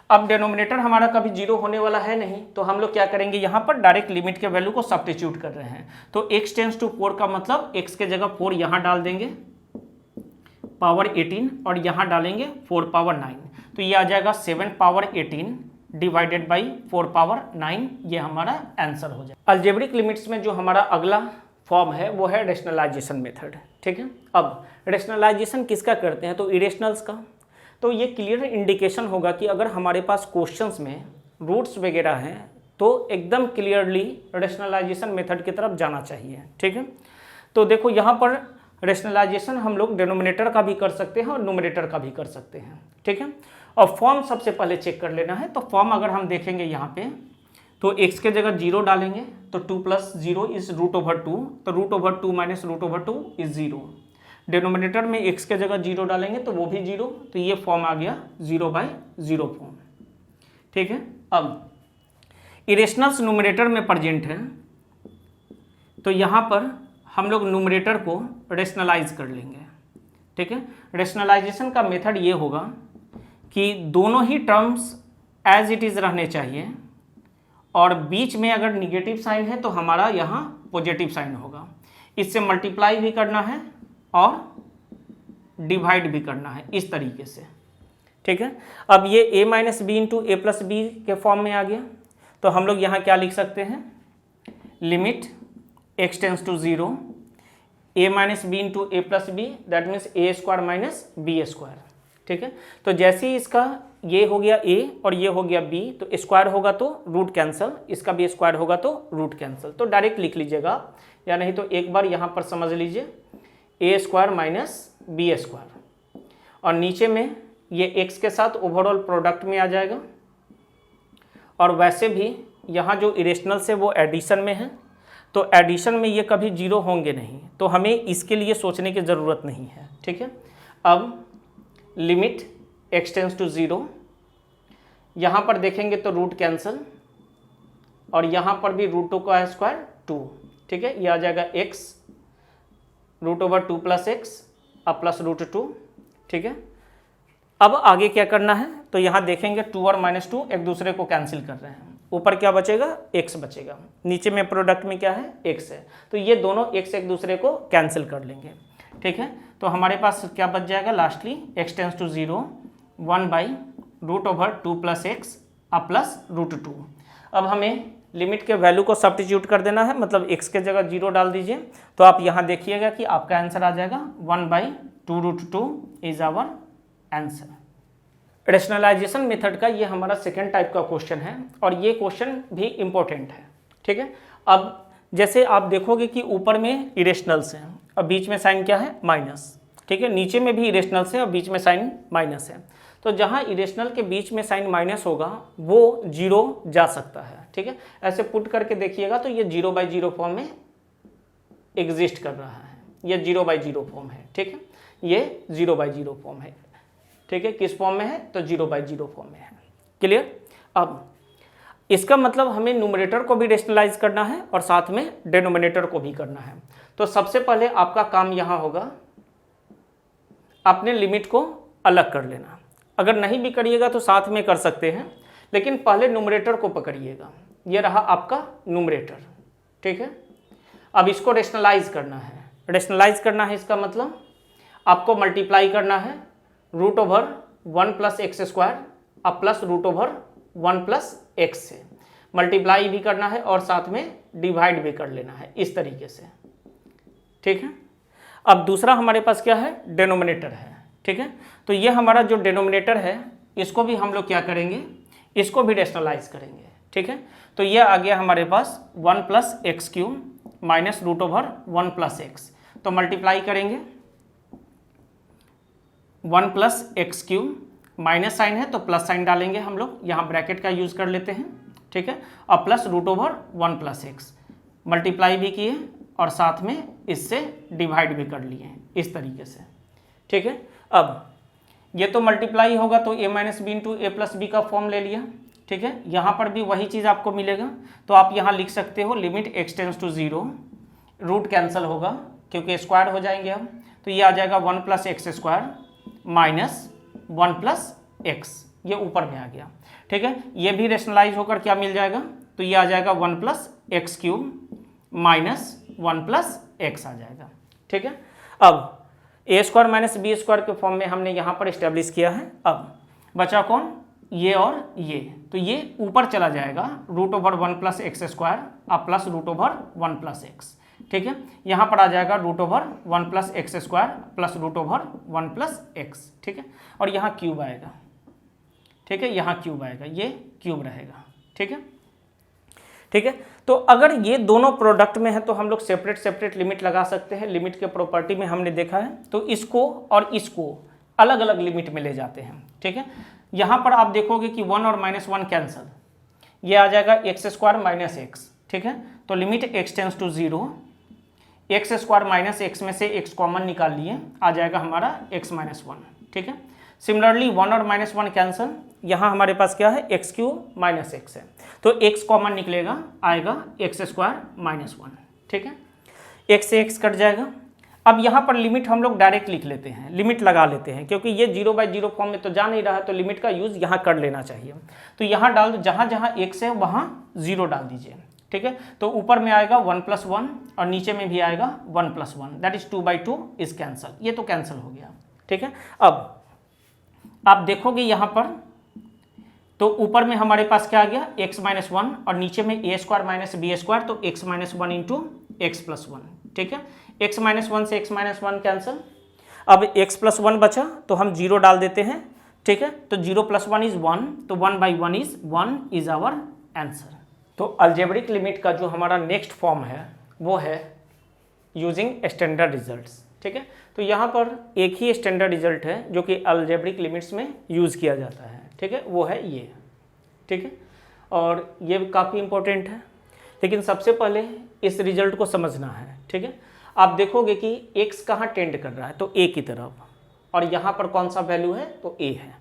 अब डिनोमिनेटर हमारा कभी जीरो होने वाला है नहीं, तो हम लोग क्या करेंगे, यहाँ पर डायरेक्ट लिमिट के वैल्यू को सब्स्टिट्यूट कर रहे हैं। तो x टेंस टू 4 का मतलब x के जगह 4 यहाँ डाल देंगे पावर 18 और यहाँ डालेंगे 4 पावर 9, तो ये आ जाएगा 7 पावर 18 डिवाइडेड बाई 4 पावर 9, ये हमारा आंसर हो जाए। अलजेब्रिक लिमिट्स में जो हमारा अगला फॉर्म है वो है रेशनलाइजेशन मेथड। ठीक है, अब रेशनलाइजेशन किसका करते हैं, तो इरेशनल्स का। तो ये क्लियर इंडिकेशन होगा कि अगर हमारे पास क्वेश्चंस में रूट्स वगैरह हैं तो एकदम क्लियरली रेशनलाइजेशन मेथड की तरफ जाना चाहिए। ठीक है, तो देखो यहाँ पर रेशनलाइजेशन हम लोग डिनोमिनेटर का भी कर सकते हैं और न्यूमरेटर का भी कर सकते हैं। ठीक है, और फॉर्म सबसे पहले चेक कर लेना है। तो फॉर्म अगर हम देखेंगे यहाँ पे, तो x के जगह 0 डालेंगे तो 2 + 0 इज √2, तो √2 माइनस √2 इज 0। डिनोमिनेटर में x के जगह 0 डालेंगे तो वो भी 0, तो ये फॉर्म आ गया 0/0 फॉर्म। ठीक है, अब इरेशनल्स न्यूमरेटर में प्रेजेंट है, तो यहाँ पर हम लोग न्यूमरेटर को रेशनलाइज कर लेंगे। ठीक है, रेशनलाइजेशन का मेथड ये होगा कि दोनों ही टर्म्स एज इट इज़ रहने चाहिए और बीच में अगर निगेटिव साइन है तो हमारा यहाँ पॉजिटिव साइन होगा। इससे मल्टीप्लाई भी करना है और डिवाइड भी करना है इस तरीके से। ठीक है, अब ये a minus B into A plus b के फॉर्म में आ गया, तो हम लोग यहाँ क्या लिख सकते हैं, limit x tends to 0 a minus B into A plus b, that means a square minus b square. ठीक है, तो जैसे ही इसका ये हो गया a और ये हो गया b, तो स्क्वायर होगा तो रूट कैंसिल, इसका भी स्क्वायर होगा तो रूट कैंसिल, तो डायरेक्ट लिख लीजिएगा, या नहीं तो एक बार यहाँ पर समझ लीजिए a square minus b square, और नीचे में ये x के साथ ओवरऑल प्रोडक्ट में आ जाएगा। और वैसे भी यहाँ जो इरेशनल से वो एडिशन में है, तो एडिशन में ये कभी जीरो होंगे नहीं, तो हमें इसके लिए सोचने की ज़रूरत नहीं है। ठीक है, अब लिमिट x टेंस टू 0, यहाँ पर देखेंगे तो रूट कैंसिल, और यहाँ पर भी √2 का स्क्वायर 2। ठीक है, ये आ जाएगा x √2 + x अब प्लस √2। ठीक है, अब आगे क्या करना है, तो यहाँ देखेंगे 2 और -2 एक दूसरे को कैंसिल कर रहे हैं, ऊपर क्या बचेगा, x बचेगा, नीचे में प्रोडक्ट में क्या है, x है, तो ये दोनों x एक दूसरे को कैंसिल कर लेंगे। ठीक है, तो हमारे पास क्या बच जाएगा lastly, x tends to 0 1/√2 + x अब प्लस √2। अब हमें लिमिट के वैल्यू को सब्स्टिट्यूट कर देना है, मतलब x के जगह 0 डाल दीजिए, तो आप यहाँ देखिएगा कि आपका आंसर आ जाएगा 1/2√2 is our answer. Rationalisation method का ये हमारा सेकेंड टाइप का क्वेश्चन है, और ये क्वेश्चन भी इम्पोर्टेंट है। ठीक है, अब जैसे आप देखोगे कि ऊपर में इरेशनल्स हैं और बीच में साइन क्या है, माइनस। ठीक है, नीचे में भी इरेशनल्स है और बीच में साइन माइनस है, तो जहाँ इरेशनल के बीच में साइन माइनस होगा वो 0 जा सकता है। ठीक है, ऐसे पुट करके देखिएगा तो ये 0/0 फॉर्म में एग्जिस्ट कर रहा है, ये 0/0 फॉर्म है। ठीक है, ये 0/0 फॉर्म है। ठीक है, किस फॉर्म में है, तो 0/0 फॉर्म में है। क्लियर, अब इसका मतलब हमें न्यूमरेटर को भी रेशनलाइज करना है और साथ में डिनोमिनेटर को भी करना है। तो सबसे पहले आपका काम यहाँ होगा, अपने लिमिट को अलग कर लेना। अगर नहीं भी करिएगा तो साथ में कर सकते हैं, लेकिन पहले न्यूमरेटर को पकड़िएगा, ये रहा आपका न्यूमरेटर। ठीक है, अब इसको रेशनलाइज करना है। रेशनलाइज करना है इसका मतलब आपको मल्टीप्लाई करना है √1 + x² अब प्लस √1 + x से मल्टीप्लाई भी करना है और साथ में डिवाइड भी कर लेना है इस तरीके से। ठीक है, अब दूसरा हमारे पास क्या है, डिनोमिनेटर है। ठीक है, तो ये हमारा जो डिनोमिनेटर है इसको भी हम लोग क्या करेंगे, इसको भी रेशनलाइज करेंगे। ठीक है, तो ये आ गया हमारे पास 1 + x³ माइनस √1 + x, तो मल्टीप्लाई करेंगे 1 + x³ माइनस साइन है तो प्लस साइन डालेंगे हम लोग, यहाँ ब्रैकेट का यूज़ कर लेते हैं। ठीक है, और प्लस √1 + x मल्टीप्लाई भी किए और साथ में इससे डिवाइड भी कर लिए इस तरीके से। ठीक है, अब ये तो मल्टीप्लाई होगा तो a minus B into A plus b का फॉर्म ले लिया। ठीक है, यहाँ पर भी वही चीज़ आपको मिलेगा, तो आप यहाँ लिख सकते हो limit x tends to 0, root cancel होगा क्योंकि स्क्वायर हो जाएंगे हम, तो ये आ जाएगा 1 + x² माइनस 1 + x, ये ऊपर में आ गया। ठीक है, ये भी रेशनलाइज होकर क्या मिल जाएगा, तो ये आ जाएगा 1 + x³ माइनस 1 + x आ जाएगा। ठीक है, अब a² माइनस b² के फॉर्म में हमने यहाँ पर इस्टेब्लिश किया है। अब बचा कौन, ये और ये, तो ये ऊपर चला जाएगा √1 + x² अब प्लस √1 + x। ठीक है, यहाँ पर आ जाएगा √1 + x² प्लस √1 + x। ठीक है, और यहाँ क्यूब आएगा। ठीक है, यहाँ क्यूब आएगा, ये क्यूब रहेगा। ठीक है, ठीक है, तो अगर ये दोनों प्रोडक्ट में है तो हम लोग सेपरेट सेपरेट लिमिट लगा सकते हैं। लिमिट के प्रॉपर्टी में हमने देखा है, तो इसको और इसको अलग अलग लिमिट में ले जाते हैं। ठीक है, यहाँ पर आप देखोगे कि 1 और -1 कैंसल, ये आ जाएगा x² माइनस x। ठीक है, तो limit x tends to 0, x² minus x में से x कॉमन निकाल लिए, आ जाएगा हमारा x - 1। ठीक है, सिमिलरली 1 और -1 कैंसल, यहाँ हमारे पास क्या है, x³ माइनस x है, तो x कॉमन निकलेगा, आएगा x² माइनस 1। ठीक है, x से x कट जाएगा। अब यहाँ पर लिमिट हम लोग डायरेक्ट लिख लेते हैं, लिमिट लगा लेते हैं, क्योंकि ये 0/0 फॉर्म में तो जा नहीं रहा है, तो लिमिट का यूज़ यहाँ कर लेना चाहिए। तो यहाँ डाल दो, जहाँ जहाँ x है वहाँ 0 डाल दीजिए। ठीक है, तो ऊपर में आएगा 1 + 1 और नीचे में भी आएगा 1 + 1, दैट इज 2/2 इज कैंसल, ये तो कैंसिल हो गया। ठीक है, अब आप देखोगे यहाँ पर, तो ऊपर में हमारे पास क्या आ गया, x - 1 और नीचे में a² माइनस b², तो x - 1 × x + 1। ठीक है, x - 1 से x - 1 कैंसल, अब x + 1 बचा तो हम 0 डाल देते हैं। ठीक है, तो 0 + 1 = 1, तो 1/1 इज 1 इज आवर आंसर। तो अलजेब्रिक लिमिट का जो हमारा नेक्स्ट फॉर्म है वो है यूजिंग स्टैंडर्ड रिजल्ट्स। ठीक है, तो यहाँ पर एक ही स्टैंडर्ड रिजल्ट है जो कि अलजेब्रिक लिमिट्स में यूज़ किया जाता है। ठीक है, वो है ये। ठीक है, और ये काफ़ी इंपॉर्टेंट है, लेकिन सबसे पहले इस रिजल्ट को समझना है। ठीक है, आप देखोगे कि x कहाँ टेंड कर रहा है, तो a की तरफ, और यहाँ पर कौन सा वैल्यू है, तो a है।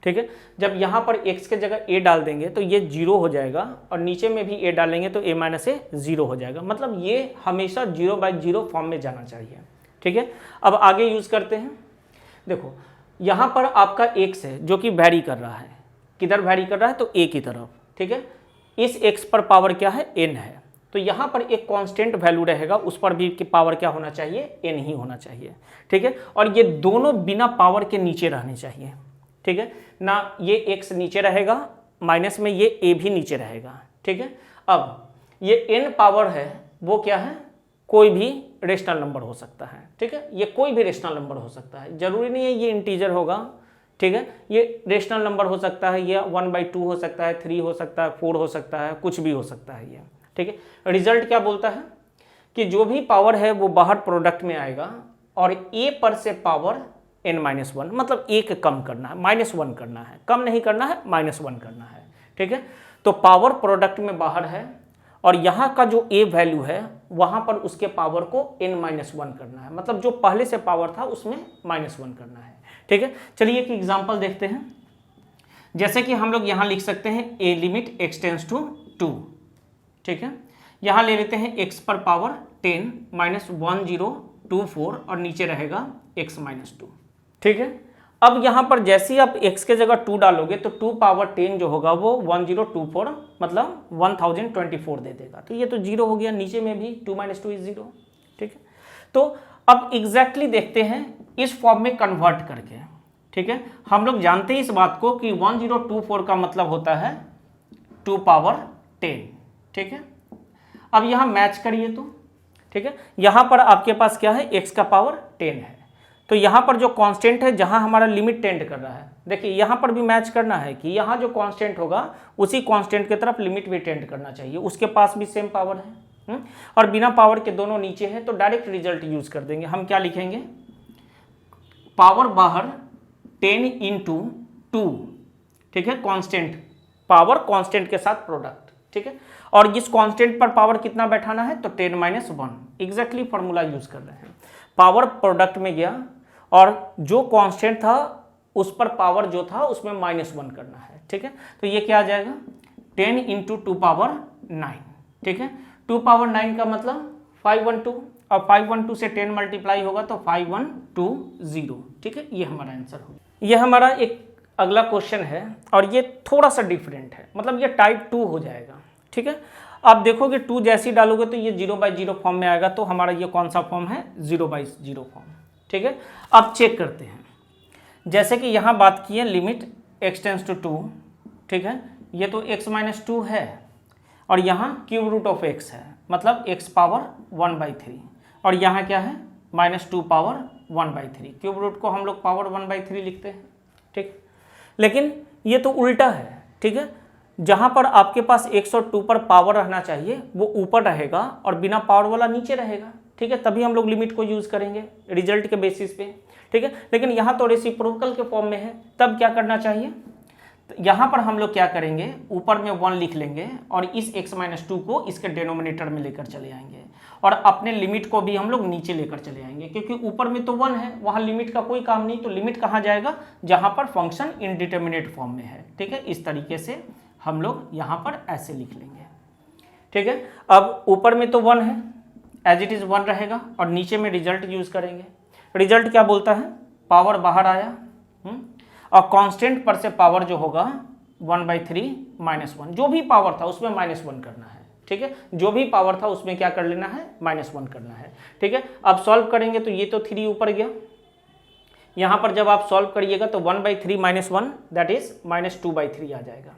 ठीक है, जब यहाँ पर x के जगह a डाल देंगे तो ये 0 हो जाएगा, और नीचे में भी a डालेंगे तो a - a 0 हो जाएगा, मतलब ये हमेशा 0/0 फॉर्म में जाना चाहिए। ठीक है, अब आगे यूज़ करते हैं। देखो यहाँ पर आपका x है जो कि वैरी कर रहा है, किधर वैरी कर रहा है, तो a की तरफ। ठीक है, इस x पर पावर क्या है, n है, तो यहाँ पर एक कांस्टेंट वैल्यू रहेगा, उस पर भी की पावर क्या होना चाहिए, n ही होना चाहिए। ठीक है, और ये दोनों बिना पावर के नीचे रहने चाहिए। ठीक है ना, ये x नीचे रहेगा, माइनस में ये a भी नीचे रहेगा। ठीक है, अब ये n पावर है वो क्या है, कोई भी रेशनल नंबर हो सकता है। ठीक है, ये कोई भी रेशनल नंबर हो सकता है, जरूरी नहीं है ये इंटीजर होगा। ठीक है, ये रेशनल नंबर हो सकता है, ये 1/2 हो सकता है, 3 हो सकता है, 4 हो सकता है, कुछ भी हो सकता है ये। ठीक है, रिजल्ट क्या बोलता है कि जो भी पावर है वो बाहर प्रोडक्ट में आएगा, और a पर से पावर n - 1, मतलब एक कम करना है, -1 करना है, कम नहीं करना है, -1 करना है। ठीक है, तो पावर प्रोडक्ट में बाहर है, और यहाँ का जो a वैल्यू है वहाँ पर उसके पावर को n - 1 करना है, मतलब जो पहले से पावर था उसमें -1 करना है। ठीक है, चलिए एक एग्जांपल देखते हैं। जैसे कि हम लोग यहाँ लिख सकते हैं a limit x tends to 2। ठीक है, यहाँ ले लेते हैं x पर पावर 10 -1024 और नीचे रहेगा x - 2। ठीक है, अब यहाँ पर जैसे ही आप x के जगह 2 डालोगे तो 2 पावर 10 जो होगा वो 1024 मतलब 1024 दे देगा, तो ये तो 0 हो गया, नीचे में भी 2 - 2 इज 0। ठीक है, तो अब एग्जैक्टली देखते हैं इस फॉर्म में कन्वर्ट करके। ठीक है, हम लोग जानते हैं इस बात को कि 1024 का मतलब होता है 2 पावर 10। ठीक है, अब यहाँ मैच करिए तो। ठीक है, यहाँ पर आपके पास क्या है, x का पावर 10 है, तो यहाँ पर जो कांस्टेंट है जहाँ हमारा लिमिट टेंड कर रहा है, देखिए यहाँ पर भी मैच करना है कि यहाँ जो कांस्टेंट होगा उसी कांस्टेंट की तरफ लिमिट भी टेंड करना चाहिए, उसके पास भी सेम पावर है। और बिना पावर के दोनों नीचे है, तो डायरेक्ट रिजल्ट यूज कर देंगे। हम क्या लिखेंगे, पावर बाहर 10 × 2। ठीक है, कांस्टेंट, पावर कांस्टेंट के साथ प्रोडक्ट। ठीक है, और इस कांस्टेंट पर पावर कितना बैठाना है, तो 10 - 1। एग्जैक्टली फॉर्मूला यूज कर रहे हैं, पावर प्रोडक्ट में गया और जो कांस्टेंट था उस पर पावर जो था उसमें -1 करना है। ठीक है, तो ये क्या आ जाएगा, 10 × 2 पावर 9। ठीक है, 2 पावर 9 का मतलब 512, और 512 से 10 मल्टीप्लाई होगा तो 5120, ठीक है, ये हमारा आंसर होगा। ये हमारा एक अगला क्वेश्चन है और ये थोड़ा सा डिफरेंट है, मतलब ये टाइप 2 हो जाएगा, ठीक है। आप देखोगे 2 जैसी डालोगे तो ये 0/0 फॉर्म में आएगा, तो हमारा ये कौन सा फॉर्म है, 0/0 फॉर्म, ठीक है। अब चेक करते हैं, जैसे कि यहाँ बात की है लिमिट x टेंस टू 2, ठीक है, ये तो x - 2 है और यहाँ क्यूब रूट ऑफ x है, मतलब x पावर 1/3, और यहाँ क्या है -2 पावर 1/3। क्यूब रूट को हम लोग पावर 1/3 लिखते हैं, ठीक। लेकिन ये तो उल्टा है, ठीक है, जहाँ पर आपके पास 102 पर पावर रहना चाहिए वो ऊपर रहेगा और बिना पावर वाला नीचे रहेगा, ठीक है, तभी हम लोग लिमिट को यूज़ करेंगे रिजल्ट के बेसिस पे, ठीक है। लेकिन यहाँ तो रेसिप्रोकल के फॉर्म में है, तब क्या करना चाहिए, तो यहाँ पर हम लोग क्या करेंगे, ऊपर में 1 लिख लेंगे और इस x - 2 को इसके डिनोमिनेटर में लेकर चले आएंगे और अपने लिमिट को भी हम लोग नीचे लेकर चले आएंगे, क्योंकि ऊपर में तो 1 है, वहाँ लिमिट का कोई काम नहीं, तो लिमिट कहाँ जाएगा, जहाँ पर फंक्शन इनडिटर्मिनेट फॉर्म में है, ठीक है। इस तरीके से हम लोग यहाँ पर ऐसे लिख लेंगे, ठीक है। अब ऊपर में तो 1 है, एज इट इज़ 1 रहेगा और नीचे में रिजल्ट यूज़ करेंगे। रिजल्ट क्या बोलता है, पावर बाहर आया और कांस्टेंट पर से पावर जो होगा 1/3 -1, जो भी पावर था उसमें -1 करना है, ठीक है, जो भी पावर था उसमें क्या कर लेना है, -1 करना है, ठीक है। अब सॉल्व करेंगे तो ये तो 3 ऊपर गया, यहाँ पर जब आप सॉल्व करिएगा तो 1/3 - 1 दैट इज -2/3 आ जाएगा,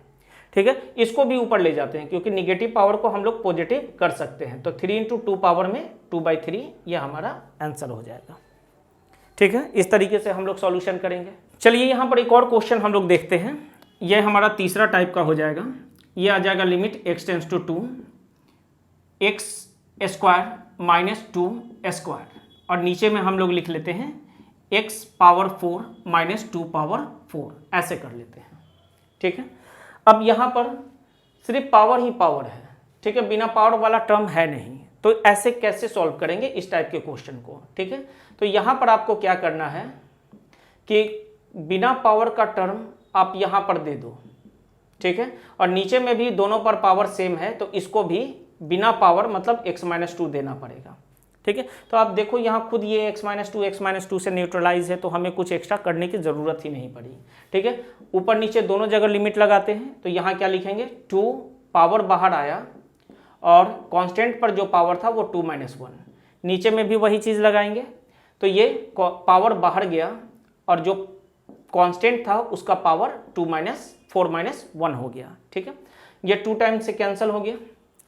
ठीक है। इसको भी ऊपर ले जाते हैं क्योंकि निगेटिव पावर को हम लोग पॉजिटिव कर सकते हैं, तो 3 × 2 पावर में 2/3 ये हमारा आंसर हो जाएगा, ठीक है। इस तरीके से हम लोग सॉल्यूशन करेंगे। चलिए यहाँ पर एक और क्वेश्चन हम लोग देखते हैं, ये हमारा तीसरा टाइप का हो जाएगा। ये आ जाएगा limit x tends to 2 x² - 2² और नीचे में हम लोग लिख लेते हैं x पावर 4 - 2 पावर 4, ऐसे कर लेते हैं, ठीक है। अब यहाँ पर सिर्फ पावर ही पावर है, ठीक है, बिना पावर वाला टर्म है नहीं, तो ऐसे कैसे सॉल्व करेंगे इस टाइप के क्वेश्चन को, ठीक है। तो यहाँ पर आपको क्या करना है कि बिना पावर का टर्म आप यहाँ पर दे दो, ठीक है, और नीचे में भी दोनों पर पावर सेम है तो इसको भी बिना पावर मतलब x - 2 देना पड़ेगा, ठीक है। तो आप देखो यहाँ खुद ये x - 2 से न्यूट्रलाइज है, तो हमें कुछ एक्स्ट्रा करने की ज़रूरत ही नहीं पड़ी, ठीक है। ऊपर नीचे दोनों जगह लिमिट लगाते हैं, तो यहाँ क्या लिखेंगे, 2 पावर बाहर आया और कांस्टेंट पर जो पावर था वो 2 - 1, नीचे में भी वही चीज़ लगाएंगे, तो ये पावर बाहर गया और जो कांस्टेंट था उसका पावर 2 - 4 - 1 हो गया, ठीक है। ये 2 टाइम्स से कैंसिल हो गया,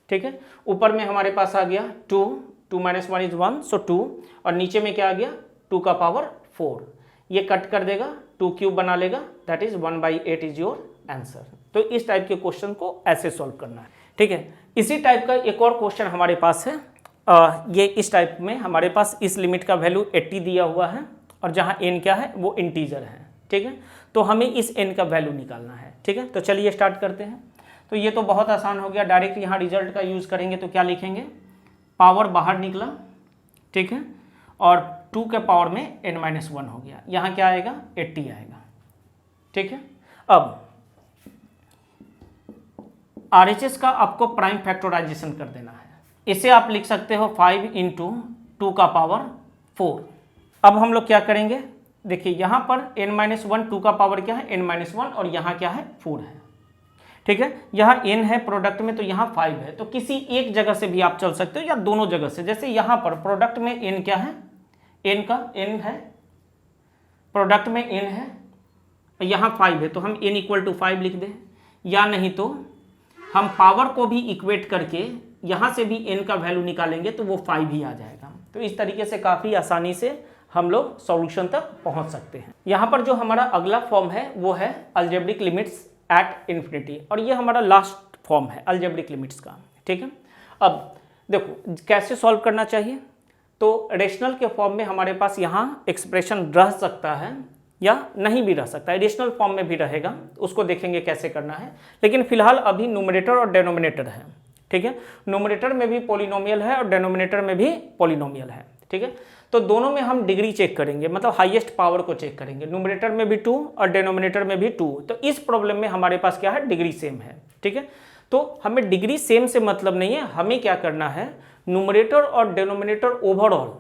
ठीक है। ऊपर में हमारे पास आ गया 2 - 1 इज 1, सो 2, और नीचे में क्या आ गया 2 का पावर 4, ये कट कर देगा, 2 क्यूब बना लेगा, that is 1/8 is your answer. तो इस टाइप के क्वेश्चन को ऐसे सॉल्व करना है, ठीक है। इसी टाइप का एक और क्वेश्चन हमारे पास है, ये इस टाइप में हमारे पास इस लिमिट का वैल्यू 80 दिया हुआ है और जहाँ n क्या है वो इंटीजर है, ठीक है। तो हमें इस n का वैल्यू निकालना है, ठीक है। तो चलिए स्टार्ट करते हैं। तो ये तो बहुत आसान हो गया, डायरेक्ट यहाँ रिजल्ट का यूज़ करेंगे तो क्या लिखेंगे, पावर बाहर निकला, ठीक है, और 2 के पावर में n-1 हो गया, यहाँ क्या आएगा 80 आएगा, ठीक है। अब RHS का आपको प्राइम फैक्टराइजेशन कर देना है, इसे आप लिख सकते हो 5 × 2 का पावर 4। अब हम लोग क्या करेंगे, देखिए यहाँ पर n-1 2 का पावर क्या है n-1 और यहाँ क्या है 4 है, ठीक है। यहाँ n है प्रोडक्ट में तो यहाँ 5 है, तो किसी एक जगह से भी आप चल सकते हो या दोनों जगह से। जैसे यहाँ पर प्रोडक्ट में n क्या है, n है, प्रोडक्ट में n है, यहाँ 5 है, तो हम n = 5 लिख दें, या नहीं तो हम पावर को भी इक्वेट करके यहाँ से भी n का वैल्यू निकालेंगे तो वो 5 ही आ जाएगा। तो इस तरीके से काफ़ी आसानी से हम लोग सॉल्यूशन तक पहुँच सकते हैं। यहाँ पर जो हमारा अगला फॉर्म है वो है अलजेब्रिक लिमिट्स एट इन्फिनिटी, और ये हमारा लास्ट फॉर्म है अलजेब्रिक लिमिट्स का, ठीक है। अब देखो कैसे सॉल्व करना चाहिए, तो रेशनल के फॉर्म में हमारे पास यहाँ एक्सप्रेशन रह सकता है या नहीं भी रह सकता है, एडिशनल फॉर्म में भी रहेगा, उसको देखेंगे कैसे करना है। लेकिन फिलहाल अभी न्यूमरेटर और डेनोमिनेटर है, ठीक है। न्यूमरेटर में भी पॉलिनोमियल है और डेनोमिनेटर में भी पॉलिनोमियल है, ठीक है। तो दोनों में हम डिग्री चेक करेंगे, मतलब हाईएस्ट पावर को चेक करेंगे, न्यूमरेटर में भी 2 और डेनोमिनेटर में भी 2। तो इस प्रॉब्लम में हमारे पास क्या है, डिग्री सेम है, ठीक है। तो हमें डिग्री सेम से मतलब नहीं है, हमें क्या करना है, न्यूमरेटर और डिनोमिनेटर ओवरऑल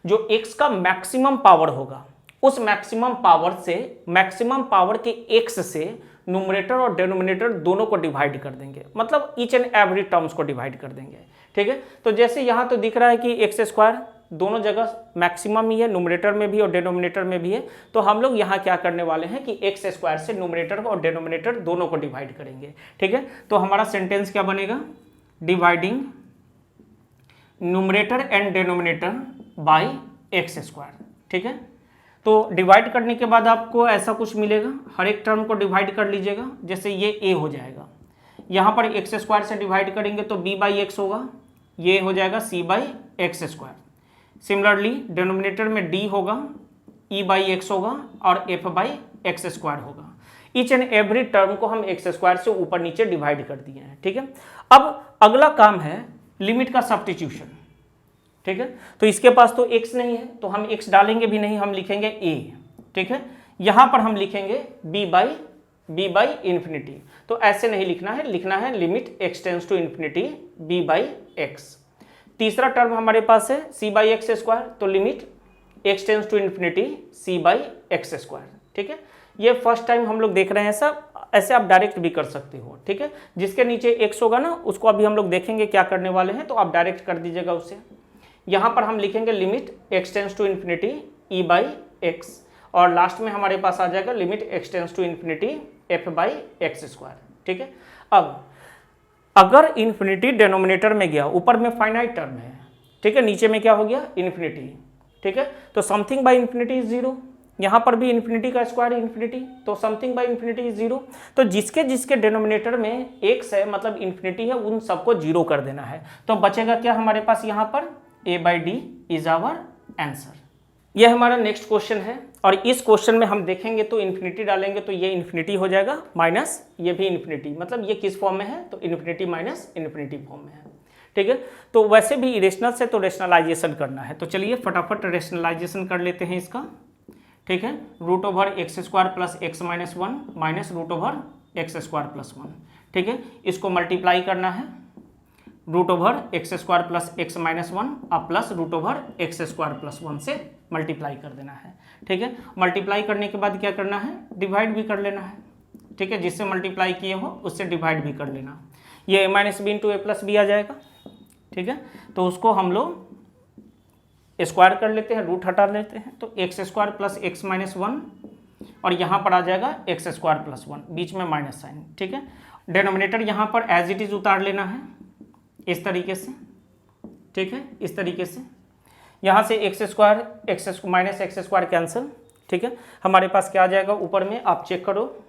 जो x का मैक्सिमम पावर होगा, उस मैक्सिमम पावर के x से न्यूमरेटर और डिनोमिनेटर दोनों को डिवाइड कर देंगे, मतलब ईच एंड एवरी टर्म्स को डिवाइड कर देंगे। ठीक है, तो जैसे यहाँ तो दिख रहा है कि एक्स स्क्वायर दोनों जगह मैक्सिमम ही है, न्यूमरेटर में भी और डिनोमिनेटर में भी है, तो हम लोग यहाँ क्या करने वाले हैं कि एक्स स्क्वायर से न्यूमरेटर और डिनोमिनेटर दोनों को डिवाइड करेंगे। ठीक है, तो हमारा सेंटेंस क्या बनेगा, dividing numerator and denominator by x square. ठीक है, तो डिवाइड करने के बाद आपको ऐसा कुछ मिलेगा, हर एक टर्म को डिवाइड कर लीजिएगा। जैसे ये a हो जाएगा, यहाँ पर एक्स स्क्वायर से डिवाइड करेंगे तो b बाई एक्स होगा, ये हो जाएगा c by x square. Similarly denominator में d होगा, e बाई एक्स होगा और f बाई एक्स स्क्वायर होगा। ईच एंड एवरी टर्म को हम एक्स स्क्वायर से ऊपर नीचे डिवाइड कर दिए हैं। ठीक है, अब अगला काम है लिमिट का सब्स्टिट्यूशन। ठीक है, तो इसके पास तो x नहीं है तो हम x डालेंगे भी नहीं, हम लिखेंगे a। ठीक है, यहां पर हम लिखेंगे b बाई इंफिनिटी, तो ऐसे नहीं लिखना है, लिखना है limit x tends to infinity b by x. तीसरा टर्म हमारे पास है c बाई एक्स स्क्वायर, तो limit x tends to infinity c by x square. ठीक है, ये फर्स्ट टाइम हम लोग देख रहे हैं सब, ऐसे आप डायरेक्ट भी कर सकते हो। ठीक है, जिसके नीचे x होगा ना उसको अभी हम लोग देखेंगे क्या करने वाले हैं, तो आप डायरेक्ट कर दीजिएगा उसे। यहाँ पर हम लिखेंगे limit x tends to infinity e by x, और लास्ट में हमारे पास आ जाएगा limit x tends to infinity f by x square. ठीक है, अब अगर इंफिनिटी डिनोमिनेटर में गया, ऊपर में फाइनाइट टर्म है, ठीक है, नीचे में क्या हो गया इंफिनिटी। ठीक है, तो something by infinity is zero, यहाँ पर भी इंफिनिटी का स्क्वायर इंफिनिटी, तो something by infinity is zero. तो जिसके जिसके डिनोमिनेटर में x है मतलब इंफिनिटी है, उन सबको जीरो कर देना है। तो बचेगा क्या हमारे पास यहाँ पर, a by D is our answer. यह हमारा नेक्स्ट क्वेश्चन है, और इस क्वेश्चन में हम देखेंगे तो इन्फिनिटी डालेंगे तो ये इन्फिनिटी हो जाएगा, माइनस ये भी इन्फिनिटी, मतलब ये किस फॉर्म में है, तो इन्फिनिटी माइनस इन्फिनिटी फॉर्म में है। ठीक है, तो वैसे भी इरेशनल से तो रेशनलाइजेशन करना है, तो चलिए फटाफट रेशनलाइजेशन कर लेते हैं इसका। ठीक है, root over x square plus x minus one minus root over x square plus one. ठीक है, इसको मल्टीप्लाई करना है, root over x square plus x minus one अब plus root over x square plus one से multiply कर देना है। ठीक है, मल्टीप्लाई करने के बाद क्या करना है, डिवाइड भी कर लेना है। ठीक है, जिससे मल्टीप्लाई किए हो उससे डिवाइड भी कर लेना, ये a minus B into A plus B आ जाएगा। ठीक है, तो उसको हम लोग स्क्वायर कर लेते हैं, रूट हटा लेते हैं, तो x square plus x minus one, और यहाँ पर आ जाएगा एक्स स्क्वायर प्लस वन, बीच में माइनस साइन। ठीक है, डिनोमिनेटर यहाँ पर एज इट इज उतार लेना है इस तरीके से। ठीक है, इस तरीके से यहाँ से x square x minus x square cancel. ठीक है, हमारे पास क्या आ जाएगा, ऊपर में आप चेक करो,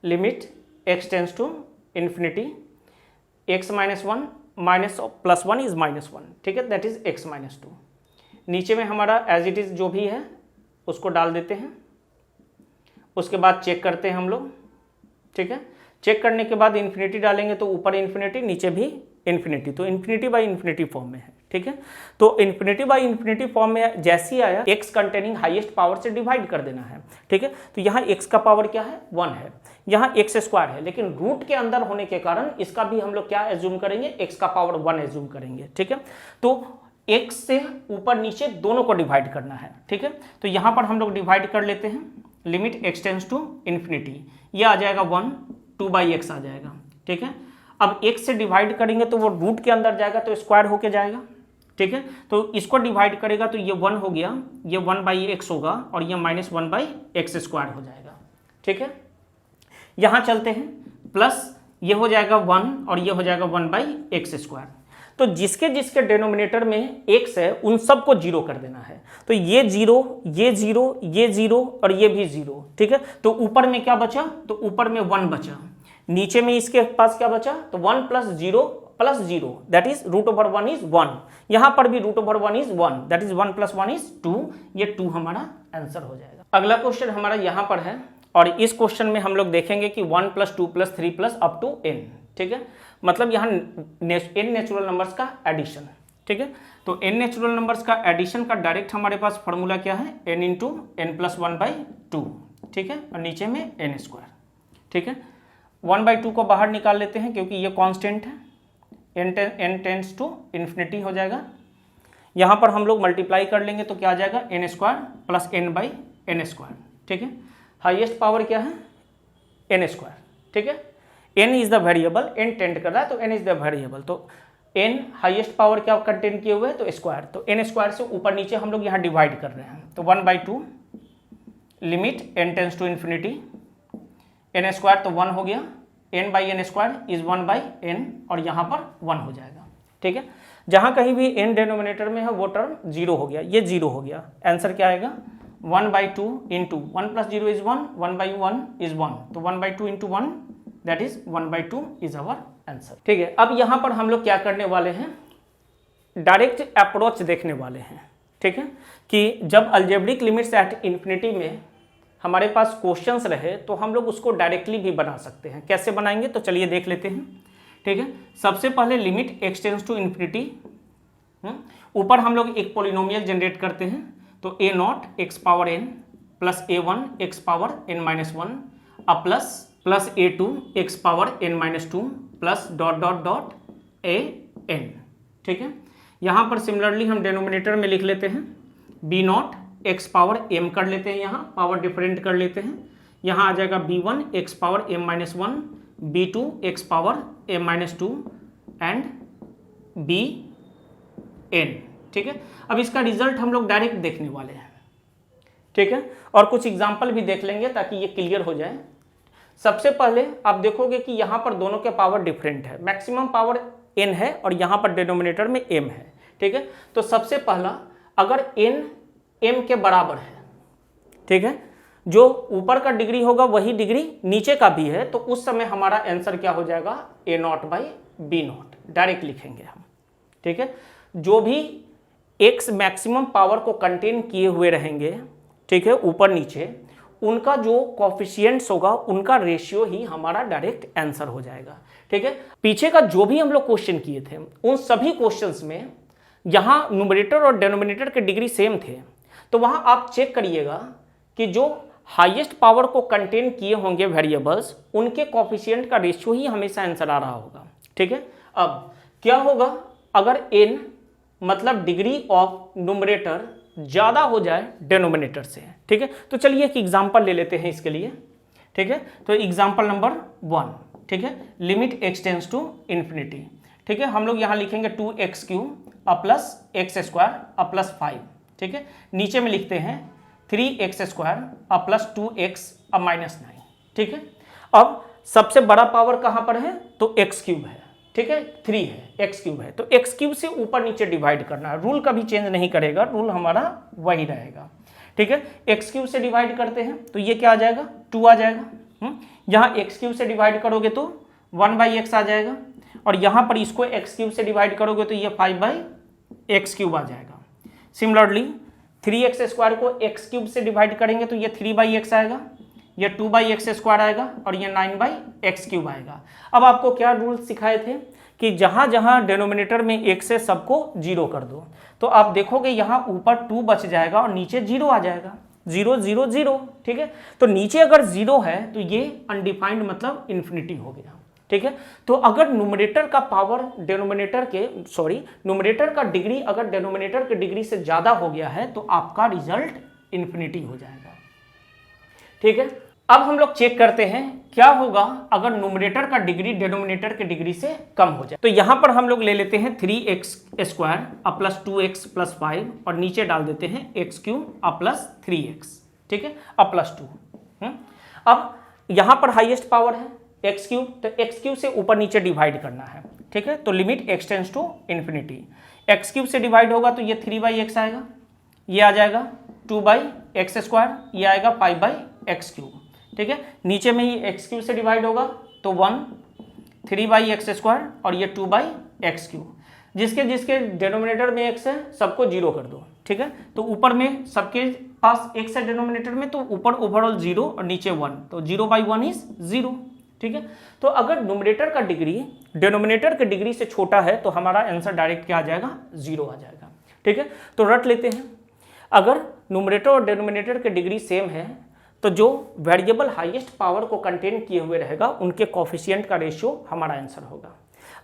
limit x tends to infinity x minus one minus plus one is minus one. ठीक है, that is x minus two. नीचे में हमारा एज इट इज जो भी है उसको डाल देते हैं, उसके बाद चेक करते हैं हम लोग। ठीक है, चेक करने के बाद इन्फिनिटी डालेंगे तो ऊपर इन्फिनिटी नीचे भी इन्फिनिटी, तो इन्फिनिटी बाई इन्फिनिटी फॉर्म में है। ठीक है, तो इन्फिनिटी बाई इन्फिनिटी फॉर्म में जैसे ही आया x कंटेनिंग हाईएस्ट पावर से डिवाइड कर देना है। ठीक है, तो यहाँ x का पावर क्या है, 1 है, यहाँ x स्क्वायर है, लेकिन रूट के अंदर होने के कारण इसका भी हम लोग क्या एज्यूम करेंगे, x का पावर 1 एज्यूम करेंगे। ठीक है, तो x से ऊपर नीचे दोनों को डिवाइड करना है। ठीक है, तो यहाँ पर हम लोग डिवाइड कर लेते हैं, limit x tends to infinity, ये आ जाएगा 1, 2 बाई एक्स आ जाएगा। ठीक है, अब x से डिवाइड करेंगे तो वो रूट के अंदर जाएगा तो स्क्वायर होके जाएगा। ठीक है, तो इसको डिवाइड करेगा तो ये 1 हो गया, ये 1 बाई एक्स होगा, और ये माइनस 1 बाई एक्स स्क्वायर हो जाएगा। ठीक है, यहाँ चलते हैं, प्लस ये हो जाएगा 1 और ये हो जाएगा 1 बाई एक्स स्क्वायर। तो जिसके जिसके डिनोमिनेटर में x है उन सबको जीरो कर देना है, तो ये जीरो ये जीरो ये जीरो और ये भी जीरो। ठीक है, तो ऊपर में क्या बचा, तो ऊपर में 1 बचा, नीचे में इसके पास क्या बचा, तो 1 plus zero that is root over 1 is 1, यहाँ पर भी root over 1 is 1 that is 1 plus 1 is 2, ये 2 हमारा आंसर हो जाएगा। अगला क्वेश्चन हमारा यहाँ पर है, और इस क्वेश्चन में हम लोग देखेंगे कि 1 plus 2 plus 3 plus up to n। ठीक है, मतलब यहाँ n नेचुरल नंबर्स का एडिशन। ठीक है, तो n नेचुरल नंबर्स का एडिशन का डायरेक्ट हमारे पास फॉर्मूला क्या है, n into n plus 1 by 2। ठीक है, और नीचे में n स्क्वायर। ठीक है, 1 बाई 2 को बाहर निकाल लेते हैं क्योंकि ये कांस्टेंट है, n टेंड्स टू इन्फिनिटी हो जाएगा। यहाँ पर हम लोग मल्टीप्लाई कर लेंगे तो क्या आ जाएगा n square plus n by n square, ठीक है। हाईएस्ट पावर क्या है n स्क्वायर, ठीक है। n is the variable, n tend कर रहा है तो n इज द वेरिएबल, तो n हाईएस्ट पावर क्या कंटेन किए हुए है तो स्क्वायर, तो n स्क्वायर से ऊपर नीचे हम लोग यहाँ डिवाइड कर रहे हैं, तो 1/2 limit n tends to infinity n square तो 1 हो गया, n by n square is 1/n और यहाँ पर 1 हो जाएगा, ठीक है। जहाँ कहीं भी n डिनोमिनेटर में है वो टर्म 0 हो गया, ये 0 हो गया, आंसर क्या आएगा 1/2 इंटू 1 प्लस 0 इज 1, 1/1 इज 1, तो 1/2 into 1 that is 1/2 is our answer, ठीक है। अब यहाँ पर हम लोग क्या करने वाले हैं, डायरेक्ट अप्रोच देखने वाले हैं, ठीक है, कि जब अलजेब्रिक लिमिट्स एट इन्फिनिटी में हमारे पास क्वेश्चंस रहे तो हम लोग उसको डायरेक्टली भी बना सकते हैं। कैसे बनाएंगे तो चलिए देख लेते हैं, ठीक है। सबसे पहले limit x tends to infinity, ऊपर हम लोग एक पॉलिनोमियल जनरेट करते हैं, तो a0 x power n plus a1 x power n-1 अब plus a2 x power n-2 plus dot dot dot a n, ठीक है। यहाँ पर सिमिलरली हम डेनोमिनेटर में लिख लेते हैं b0 x पावर m कर लेते हैं, यहाँ पावर डिफरेंट कर लेते हैं, यहाँ आ जाएगा b1 x power m-1, b2 x power m-2 and bn, ठीक है। अब इसका रिजल्ट हम लोग डायरेक्ट देखने वाले हैं, ठीक है, और कुछ एग्जांपल भी देख लेंगे ताकि ये क्लियर हो जाए। सबसे पहले आप देखोगे कि यहाँ पर दोनों के पावर डिफरेंट है, मैक्सिमम पावर n है और यहाँ पर डिनोमिनेटर में m है, ठीक है। तो सबसे पहला अगर n m के बराबर है, ठीक है, जो ऊपर का डिग्री होगा वही डिग्री नीचे का भी है, तो उस समय हमारा आंसर क्या हो जाएगा a0 बाई b0, डायरेक्ट लिखेंगे हम, ठीक है। जो भी x मैक्सिमम पावर को कंटेन किए हुए रहेंगे, ठीक है, ऊपर नीचे, उनका जो कोफिशिएंट्स होगा उनका रेशियो ही हमारा डायरेक्ट आंसर हो जाएगा, ठीक है। पीछे का जो भी हम लोग क्वेश्चन किए थे उन सभी क्वेश्चंस में यहाँ न्यूमरेटर और डिनोमिनेटर के डिग्री सेम थे, तो वहाँ आप चेक करिएगा कि जो हाईएस्ट पावर को कंटेन किए होंगे वेरिएबल्स उनके कोफिशिएंट का रेशियो ही हमेशा आंसर आ रहा होगा, ठीक है। अब क्या होगा अगर n मतलब डिग्री ऑफ न्यूमरेटर ज़्यादा हो जाए डिनोमिनेटर से, ठीक है। तो चलिए एक एग्जांपल ले लेते हैं इसके लिए, ठीक है। तो एग्जांपल नंबर 1, ठीक है, limit x tends to infinity, ठीक है। हम लोग यहाँ लिखेंगे 2x³ अब प्लस x स्क्वायर अब प्लस 5, ठीक है। नीचे में लिखते हैं 3x² अब प्लस 2x अब -9, ठीक है। अब सबसे बड़ा पावर कहाँ पर है तो x³ है, ठीक है, 3 है, x³ है, तो x³ से ऊपर नीचे डिवाइड करना है, रूल कभी चेंज नहीं करेगा, रूल हमारा वही रहेगा, ठीक है। x³ से डिवाइड करते हैं तो ये क्या आ जाएगा 2 आ जाएगा, यहाँ x³ से डिवाइड करोगे तो 1/x आ जाएगा, और यहाँ पर इसको x³ से डिवाइड करोगे तो ये 5/x³ आ जाएगा। सिमिलरली 3x² को x³ से डिवाइड करेंगे तो ये 3/x आएगा, ये 2/x² आएगा और ये 9/x³ आएगा। अब आपको क्या रूल सिखाए थे कि जहाँ जहाँ डिनोमिनेटर में x है सबको 0 कर दो, तो आप देखोगे यहाँ ऊपर 2 बच जाएगा और नीचे 0 आ जाएगा, 0 0 0, ठीक है। तो नीचे अगर 0 है तो ये अनडिफाइंड मतलब इन्फिनिटी हो गया, ठीक है। तो अगर न्यूमरेटर का पावर न्यूमरेटर का डिग्री अगर डिनोमिनेटर के डिग्री से ज़्यादा हो गया है तो आपका रिजल्ट इन्फिनिटी हो जाएगा, ठीक है। अब हम लोग चेक करते हैं क्या होगा अगर न्यूमरेटर का डिग्री डिनोमिनेटर के डिग्री से कम हो जाए। तो यहाँ पर हम लोग ले लेते हैं 3x² अब प्लस 2x प्लस 5 और नीचे डाल देते हैं x³ अब प्लस 3x, ठीक है, अब प्लस 2। अब यहाँ पर हाईएस्ट पावर है x³, तो x³ से ऊपर नीचे डिवाइड करना है, ठीक है। तो limit x tends to infinity, x³ से डिवाइड होगा तो ये 3/x आएगा, ये आ जाएगा 2/x², ये आएगा 5/x³, ठीक है। नीचे में ही x³ से डिवाइड होगा तो 1 3/x² और ये 2/x³, जिसके जिसके डिनोमिनेटर में x है सबको 0 कर दो, ठीक है। तो ऊपर में सबके पास x है डिनोमिनेटर में, तो ऊपर ओवरऑल 0 और नीचे 1, तो 0/1 इज 0, ठीक है। तो अगर न्यूमरेटर का डिग्री डिनोमिनेटर के डिग्री से छोटा है तो हमारा आंसर डायरेक्ट क्या आ जाएगा 0 आ जाएगा, ठीक है। तो रट लेते हैं, अगर न्यूमरेटर और डिनोमिनेटर के डिग्री सेम है तो जो वेरिएबल हाईएस्ट पावर को कंटेन किए हुए रहेगा उनके कोफिशिएंट का रेशियो हमारा आंसर होगा।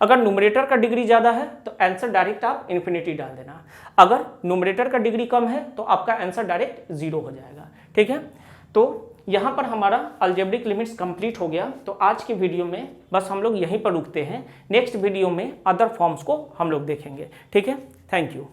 अगर न्यूमरेटर का डिग्री ज़्यादा है तो आंसर डायरेक्ट आप इन्फिनिटी डाल देना, अगर न्यूमरेटर का डिग्री कम है तो आपका आंसर डायरेक्ट 0 हो जाएगा। ठीक है, तो यहाँ पर हमारा अलजेब्रिक लिमिट्स कंप्लीट हो गया। तो आज की वीडियो में बस हम लोग यहीं पर रुकते हैं, नेक्स्ट वीडियो में अदर फॉर्म्स को हम लोग देखेंगे। ठीक है, थैंक यू।